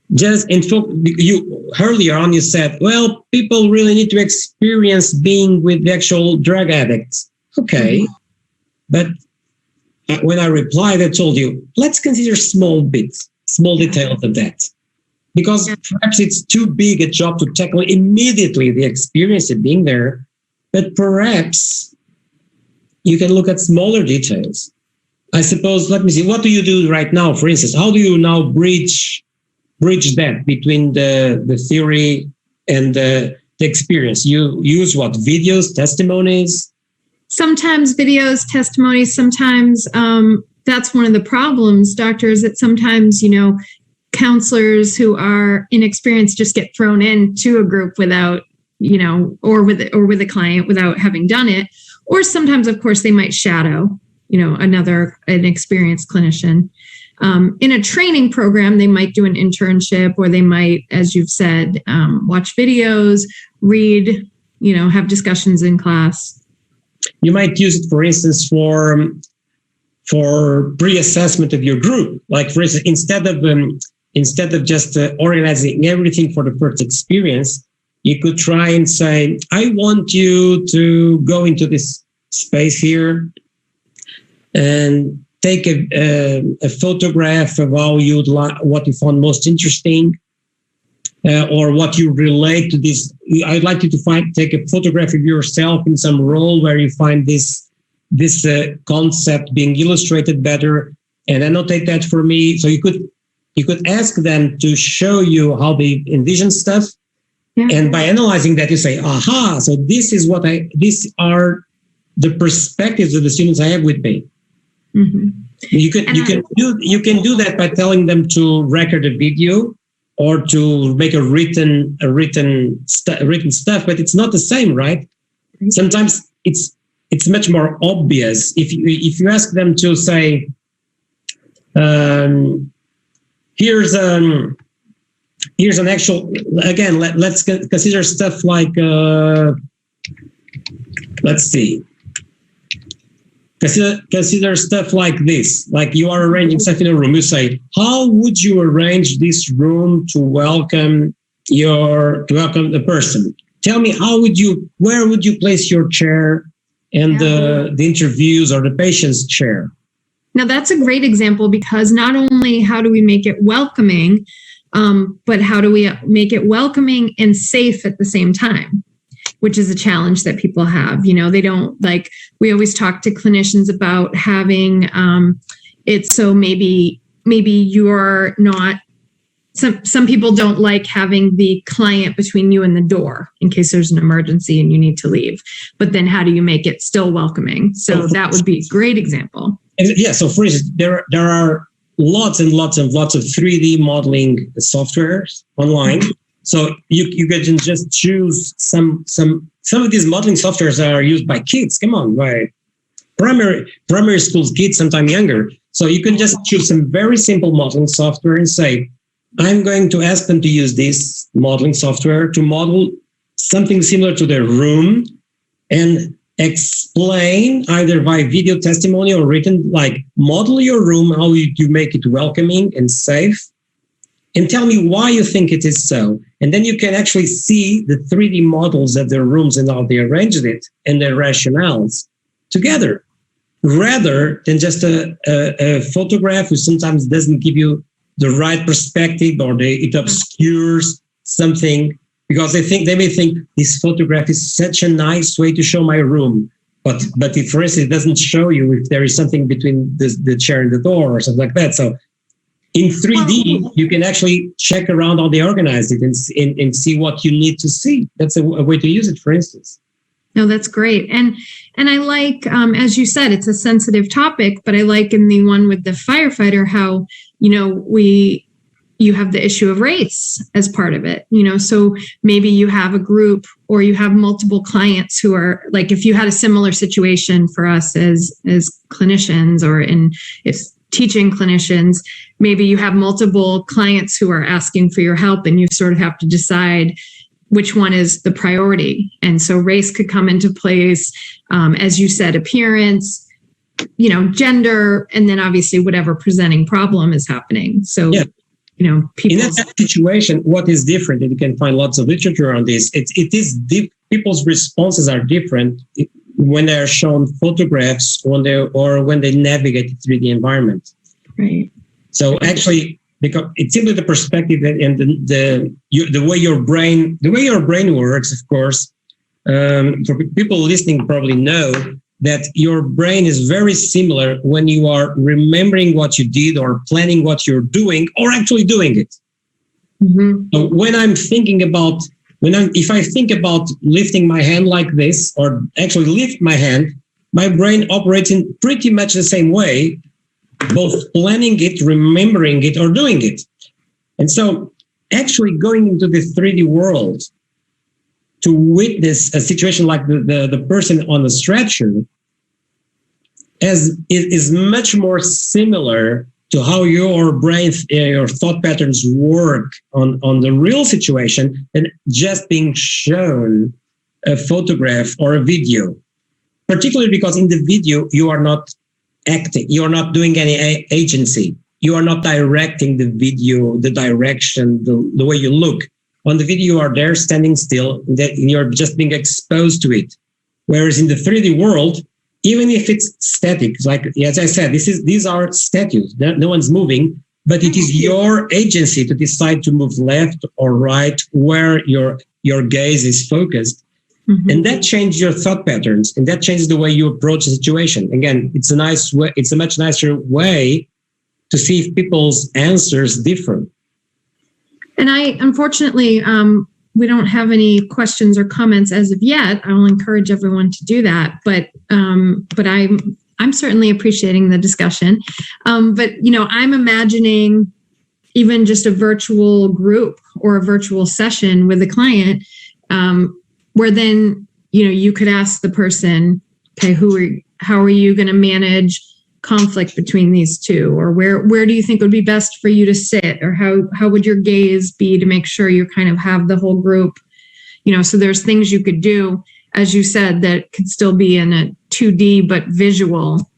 You earlier on, you said, well, people really need to experience being with the actual drug addicts. Okay. But when I replied, I told you, let's consider small bits, small details of that. Because perhaps it's too big a job to tackle immediately the experience of being there. But perhaps you can look at smaller details. I suppose, let me see, what do you do right now, for instance? How do you now bridge that between the theory and the experience? You use what? Videos, testimonies? Sometimes videos, testimonies, sometimes that's one of the problems, doctors, that sometimes, counselors who are inexperienced just get thrown into a group without, or with a client without having done it. Or sometimes, of course, they might shadow, an experienced clinician. In a training program, they might do an internship, or they might, as you've said, watch videos, read, have discussions in class. You might use it, for instance, for pre-assessment of your group. Like, for instance, instead of just organizing everything for the first experience, you could try and say, I want you to go into this space here and take a photograph of what you found most interesting, or what you relate to this. I'd like you to take a photograph of yourself in some role where you find this concept being illustrated better, and annotate that for me. So you could ask them to show you how they envision stuff, Yeah. And by analyzing that, you say, aha, so these are the perspectives of the students I have with me. Mm-hmm. You can do that by telling them to record a video or to make a written stuff, but it's not the same, right? Sometimes it's much more obvious if you ask them to say, here's an actual, again, let's consider stuff like let's see. Consider stuff like this, like you are arranging stuff in a room. You say, how would you arrange this room to welcome the person? Tell me, where would you place your chair and the interviews or the patient's chair? Now that's a great example, because not only how do we make it welcoming, but how do we make it welcoming and safe at the same time? Which is a challenge that people have. They don't like, we always talk to clinicians about having it so maybe you're not, some people don't like having the client between you and the door in case there's an emergency and you need to leave. But then how do you make it still welcoming? So that would be a great example. Yeah, so for instance, there are lots and lots of 3D modeling softwares online. So you can just choose some of these modeling softwares that are used by kids. Come on, by primary school kids, sometimes younger. So you can just choose some very simple modeling software and say, I'm going to ask them to use this modeling software to model something similar to their room and explain either by video testimony or written, like model your room, how you make it welcoming and safe, and tell me why you think it is so. And then you can actually see the 3D models of their rooms and how they arranged it and their rationales together, rather than just a photograph which sometimes doesn't give you the right perspective, or it obscures something, because they may think this photograph is such a nice way to show my room. But if, for instance, it doesn't show you if there is something between the chair and the door or something like that. So in 3D, you can actually check around how they organized it and see what you need to see. That's a way to use it, for instance. No, that's great. And I like, as you said, it's a sensitive topic, but I like in the one with the firefighter, how, you have the issue of race as part of it, so maybe you have a group or you have multiple clients who are like, if you had a similar situation for us as clinicians or teaching clinicians, maybe you have multiple clients who are asking for your help and you sort of have to decide which one is the priority. And so race could come into place, as you said, appearance, gender, and then obviously whatever presenting problem is happening. So, people. In that situation, what is different, and you can find lots of literature on this, people's responses are different when they're shown photographs when they navigate the 3D environment. Right. So actually, because it's simply the perspective and the way your brain works, of course. For people listening probably know that your brain is very similar when you are remembering what you did or planning what you're doing or actually doing it. Mm-hmm. So if I think about lifting my hand like this or actually lift my hand, my brain operates in pretty much the same way, both planning it, remembering it, or doing it. And so actually going into the 3D world to witness a situation like the person on the stretcher is much more similar to how your brain, your thought patterns work on the real situation than just being shown a photograph or a video. Particularly because in the video, you are not acting, you are not doing any agency. You are not directing the video, the direction, the way you look. On the video, you are there standing still, you're just being exposed to it. Whereas in the 3D world, even if it's static, like as I said, these are statues, no one's moving, but it is your agency to decide to move left or right, where your gaze is focused. Mm-hmm. And that changes your thought patterns, and that changes the way you approach the situation. Again, it's a much nicer way to see if people's answers differ. And I, unfortunately, we don't have any questions or comments as of yet. I'll encourage everyone to do that. But I'm certainly appreciating the discussion. But I'm imagining even just a virtual group or a virtual session with a client, where then you could ask the person, okay, how are you going to manage conflict between these two, or where do you think would be best for you to sit, or how would your gaze be to make sure you kind of have the whole group, so there's things you could do, as you said, that could still be in a 2D but visual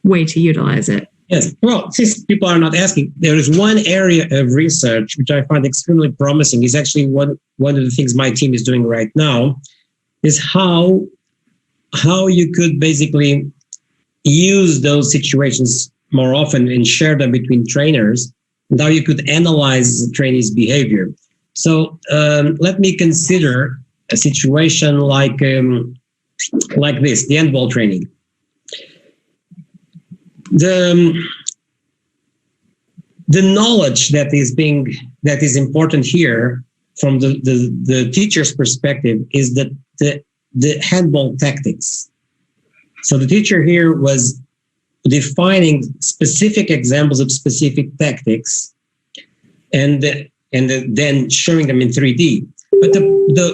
way to utilize it. Yes. Well, since people are not asking, there is one area of research which I find extremely promising. Is actually one of the things my team is doing right now, is how you could basically use those situations more often and share them between trainers, and how you could analyze the trainee's behavior. So let me consider a situation like this, the handball training. The knowledge that is important here from the teacher's perspective is that the handball tactics. So the teacher here was defining specific examples of specific tactics, and then showing them in 3D. But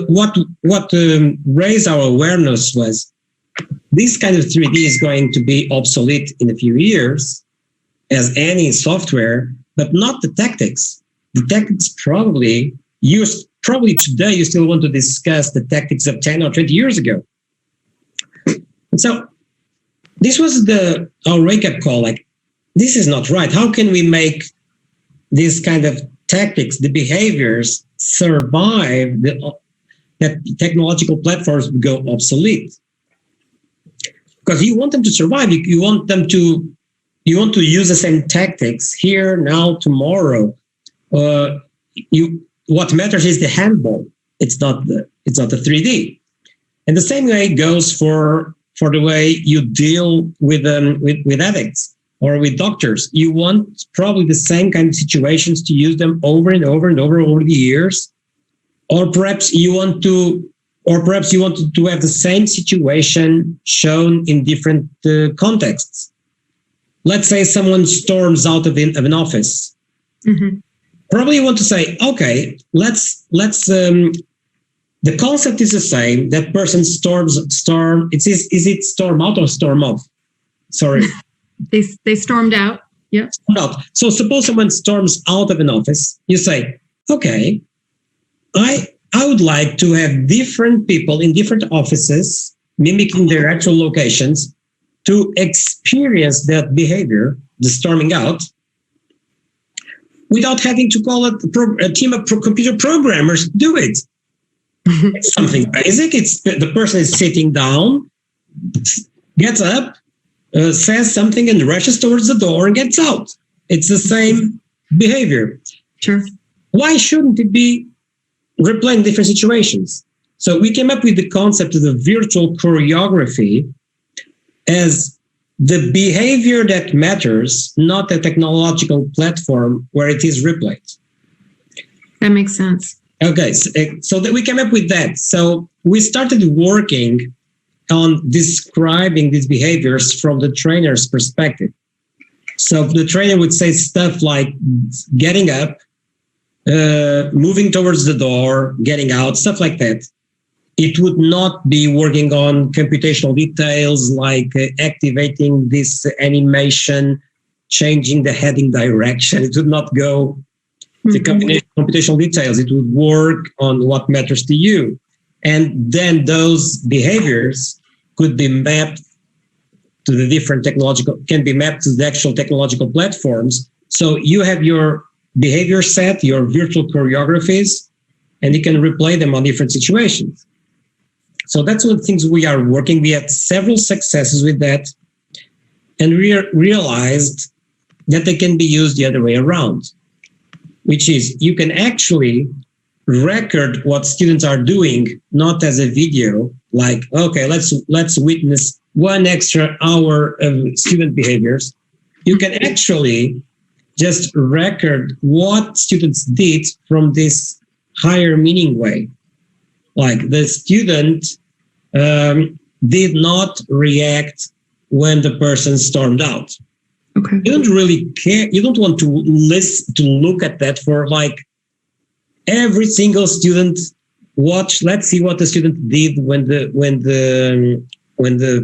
what raised our awareness was this kind of 3D is going to be obsolete in a few years, as any software, but not the tactics. The tactics probably today you still want to discuss the tactics of 10 or 20 years ago. And so this was our wake-up call, like, this is not right. How can we make this kind of tactics, the behaviors, survive that technological platforms would go obsolete? Because you want them to survive. You want to use the same tactics here, now, tomorrow. What matters is the handball. It's not the 3D. And the same way goes for the way you deal with addicts or with doctors. You want probably the same kind of situations to use them over and over and over the years, or perhaps you want to have the same situation shown in different contexts. Let's say someone storms out of an office. Mm-hmm. Probably you want to say, okay, let's the concept is the same. That person storm. Is it storm out or storm off? Sorry. They stormed out. Yeah. Stormed out. So suppose someone storms out of an office. You say, okay, I would like to have different people in different offices mimicking their actual locations to experience that behavior, the storming out, without having to call it a team of computer programmers to do it. It's something basic. It's the person is sitting down, gets up, says something, and rushes towards the door and gets out. It's the same behavior. Sure. Why shouldn't it be replaying different situations? So we came up with the concept of the virtual choreography as the behavior that matters, not a technological platform where it is replayed. That makes sense. Okay, so that we came up with that. So we started working on describing these behaviors from the trainer's perspective. So the trainer would say stuff like getting up, moving towards the door, getting out, stuff like that. It would not be working on computational details like activating this animation, changing the heading direction. It would not go the computational details. It would work on what matters to you. And then those behaviors could be mapped to the different can be mapped to the actual technological platforms. So you have your behavior set, your virtual choreographies, and you can replay them on different situations. So that's one of the things we are working. We had several successes with that, and we realized that they can be used the other way around, which is you can actually record what students are doing, not as a video, like, okay, let's witness 1 extra hour of student behaviors. You can actually just record what students did from this higher meaning way. Like the student did not react when the person stormed out. Okay. You don't really care. You don't want to look at that for like every single student. Watch. Let's see what the student did when the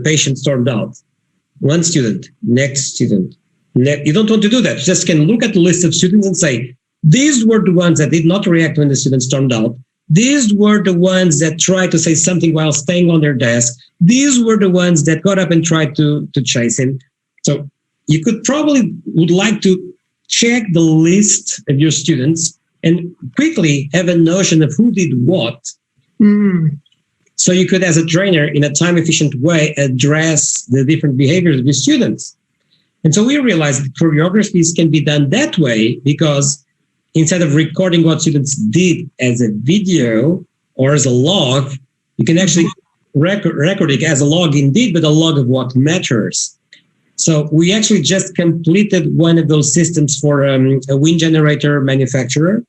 patient stormed out. One student, next student. You don't want to do that. You just can look at the list of students and say, these were the ones that did not react when the student stormed out. These were the ones that tried to say something while staying on their desk. These were the ones that got up and tried to chase him. So you would like to check the list of your students and quickly have a notion of who did what. Mm. So you could, as a trainer, in a time-efficient way, address the different behaviors of your students. And so we realized that choreographies can be done that way because instead of recording what students did as a video or as a log, you can actually record it as a log indeed, but a log of what matters. So we actually just completed one of those systems for a wind generator manufacturer.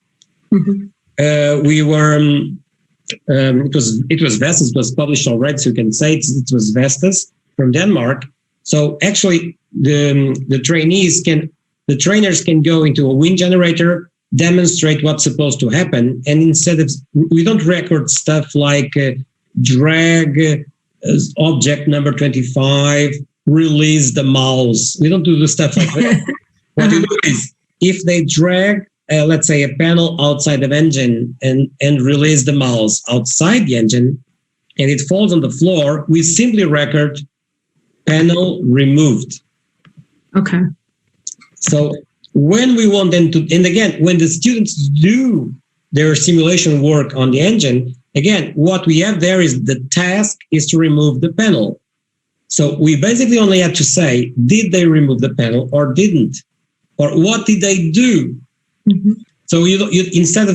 Mm-hmm. We were, it was Vestas, it was published already, so you can say it was Vestas from Denmark. So actually the trainers can go into a wind generator, demonstrate what's supposed to happen. And instead of, we don't record stuff like drag object number 25, release the mouse. We don't do the stuff like that. What you do is, if they drag, let's say, a panel outside of engine and release the mouse outside the engine, and it falls on the floor, we simply record panel removed. Okay. So when we want them to, and again, when the students do their simulation work on the engine, again, what we have there is the task is to remove the panel. So we basically only have to say, did they remove the panel or didn't? Or what did they do? Mm-hmm. So you instead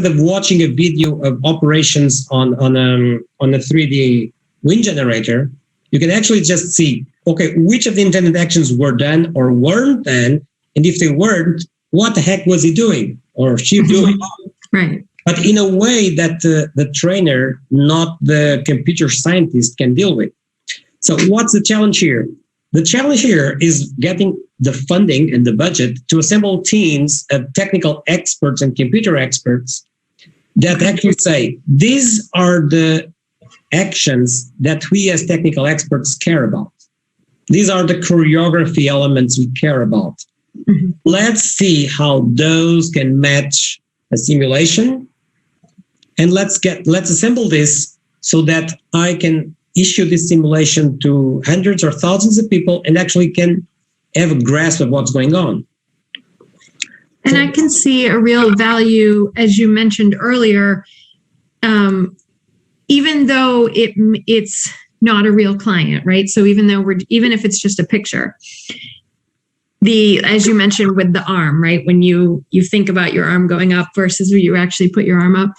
of watching a video of operations on a 3D wind generator, you can actually just see, okay, which of the intended actions were done or weren't done, and if they weren't, what the heck was he doing or she doing? Right. But in a way that the trainer, not the computer scientist, can deal with. So what's the challenge here? The challenge here is getting the funding and the budget to assemble teams of technical experts and computer experts that actually say, these are the actions that we as technical experts care about. These are the choreography elements we care about. Mm-hmm. Let's see how those can match a simulation. And let's assemble this so that I can issue this simulation to hundreds or thousands of people and actually can have a grasp of what's going on. And I can see a real value, as you mentioned earlier, even though it's not a real client, right? So even if it's just a picture, as you mentioned with the arm, right? When you think about your arm going up versus when you actually put your arm up.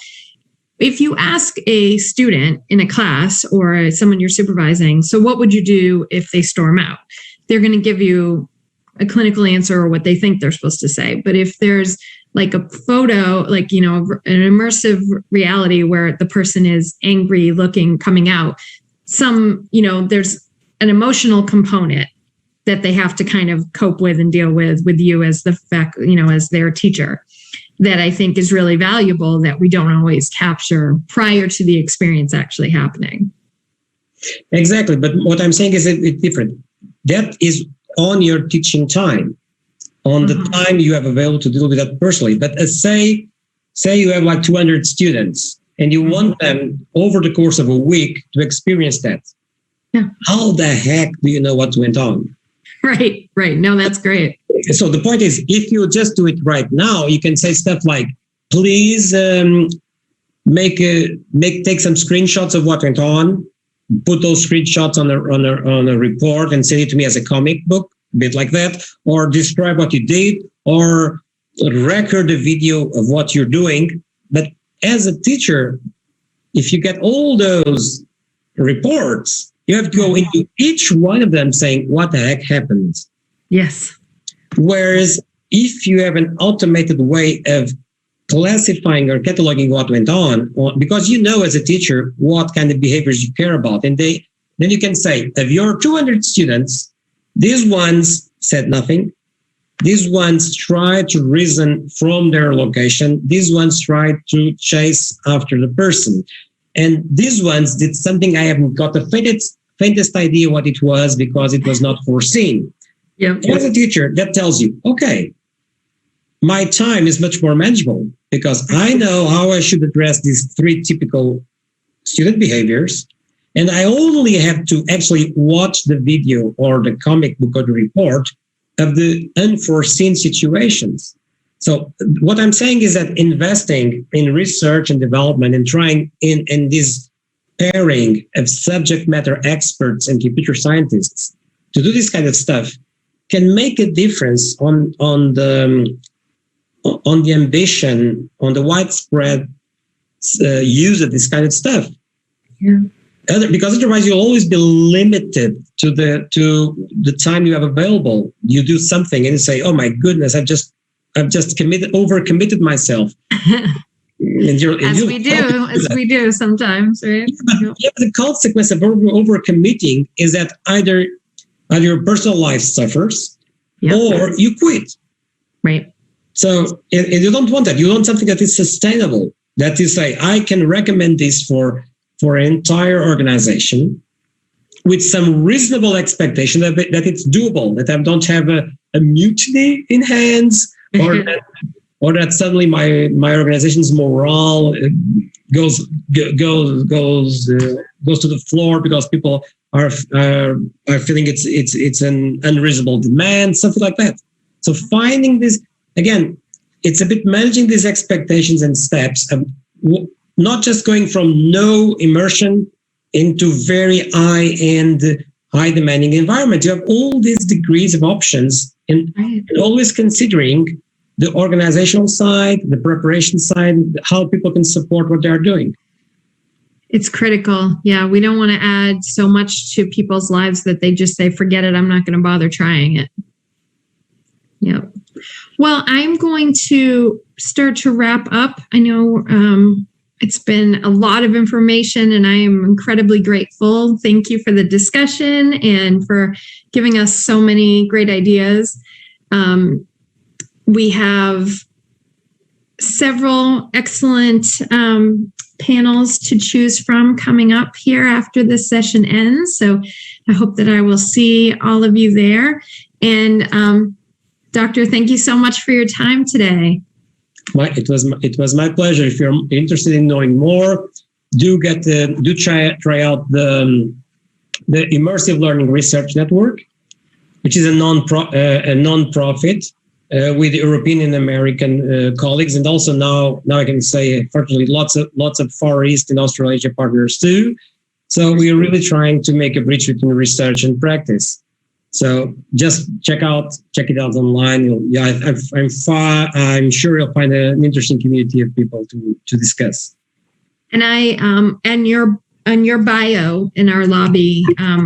If you ask a student in a class or someone you're supervising, so what would you do if they storm out? They're going to give you a clinical answer or what they think they're supposed to say. But if there's like a photo, like, an immersive reality where the person is angry looking, coming out, there's an emotional component that they have to kind of cope with and deal with you as as their teacher, that I think is really valuable that we don't always capture prior to the experience actually happening. Exactly. But what I'm saying is it's different. That is on your teaching time, on the time you have available to deal with that personally. But say you have like 200 students and you want them over the course of a week to experience that. Yeah. How the heck do you know what went on? Right. No, that's great. So the point is, if you just do it right now, you can say stuff like, please take some screenshots of what went on, put those screenshots on a report and send it to me as a comic book, a bit like that, or describe what you did, or record a video of what you're doing. But as a teacher, if you get all those reports, you have to go into each one of them saying, what the heck happened? Yes. Whereas if you have an automated way of classifying or cataloging what went on, because you know as a teacher what kind of behaviors you care about. And then you can say, of your 200 students, these ones said nothing. These ones tried to reason from their location. These ones tried to chase after the person. And these ones did something I haven't got the faintest idea what it was, because it was not foreseen. Yep. As a teacher, that tells you, okay, my time is much more manageable because I know how I should address these 3 typical student behaviors. And I only have to actually watch the video or the comic book or the report of the unforeseen situations. So what I'm saying is that investing in research and development and trying in this pairing of subject matter experts and computer scientists to do this kind of stuff can make a difference on the ambition, on the widespread use of this kind of stuff. Yeah. Because otherwise you'll always be limited to the time you have available. You do something and you say, "Oh my goodness, I've just overcommitted myself." As we do sometimes, right? Yeah, the consequence of overcommitting is that either your personal life suffers, or you quit. Right. So and you don't want that. You want something that is sustainable. That is, say, I can recommend this for an entire organization with some reasonable expectation that it's doable, that I don't have a mutiny in hands, or that suddenly my organization's morale goes to the floor because people are feeling it's an unreasonable demand, something like that. So finding this, again, it's a bit managing these expectations and steps of not just going from no immersion into very high-end, high-demanding environment. You have all these degrees of options, and always considering the organizational side, the preparation side, how people can support what they're doing. It's critical. Yeah, we don't want to add so much to people's lives that they just say, forget it, I'm not going to bother trying it. Yep. Well, I'm going to start to wrap up. I know it's been a lot of information, and I am incredibly grateful. Thank you for the discussion and for giving us so many great ideas. We have several excellent panels to choose from coming up here after this session ends. So I hope that I will see all of you there. And Doctor, thank you so much for your time today. It was my pleasure. If you're interested in knowing more, do try out the Immersive Learning Research Network, which is a non-profit with European and American colleagues, and also now I can say, fortunately, lots of Far East and Australasia partners too. So we're really trying to make a bridge between research and practice. So just check it out online. I'm sure you'll find an interesting community of people to discuss. And and your bio in our lobby,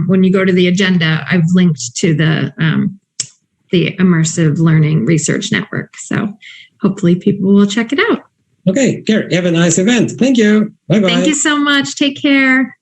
when you go to the agenda, I've linked to the Immersive Learning Research Network. So hopefully people will check it out. Okay, Carrie, have a nice event. Thank you. Bye-bye. Thank you so much. Take care.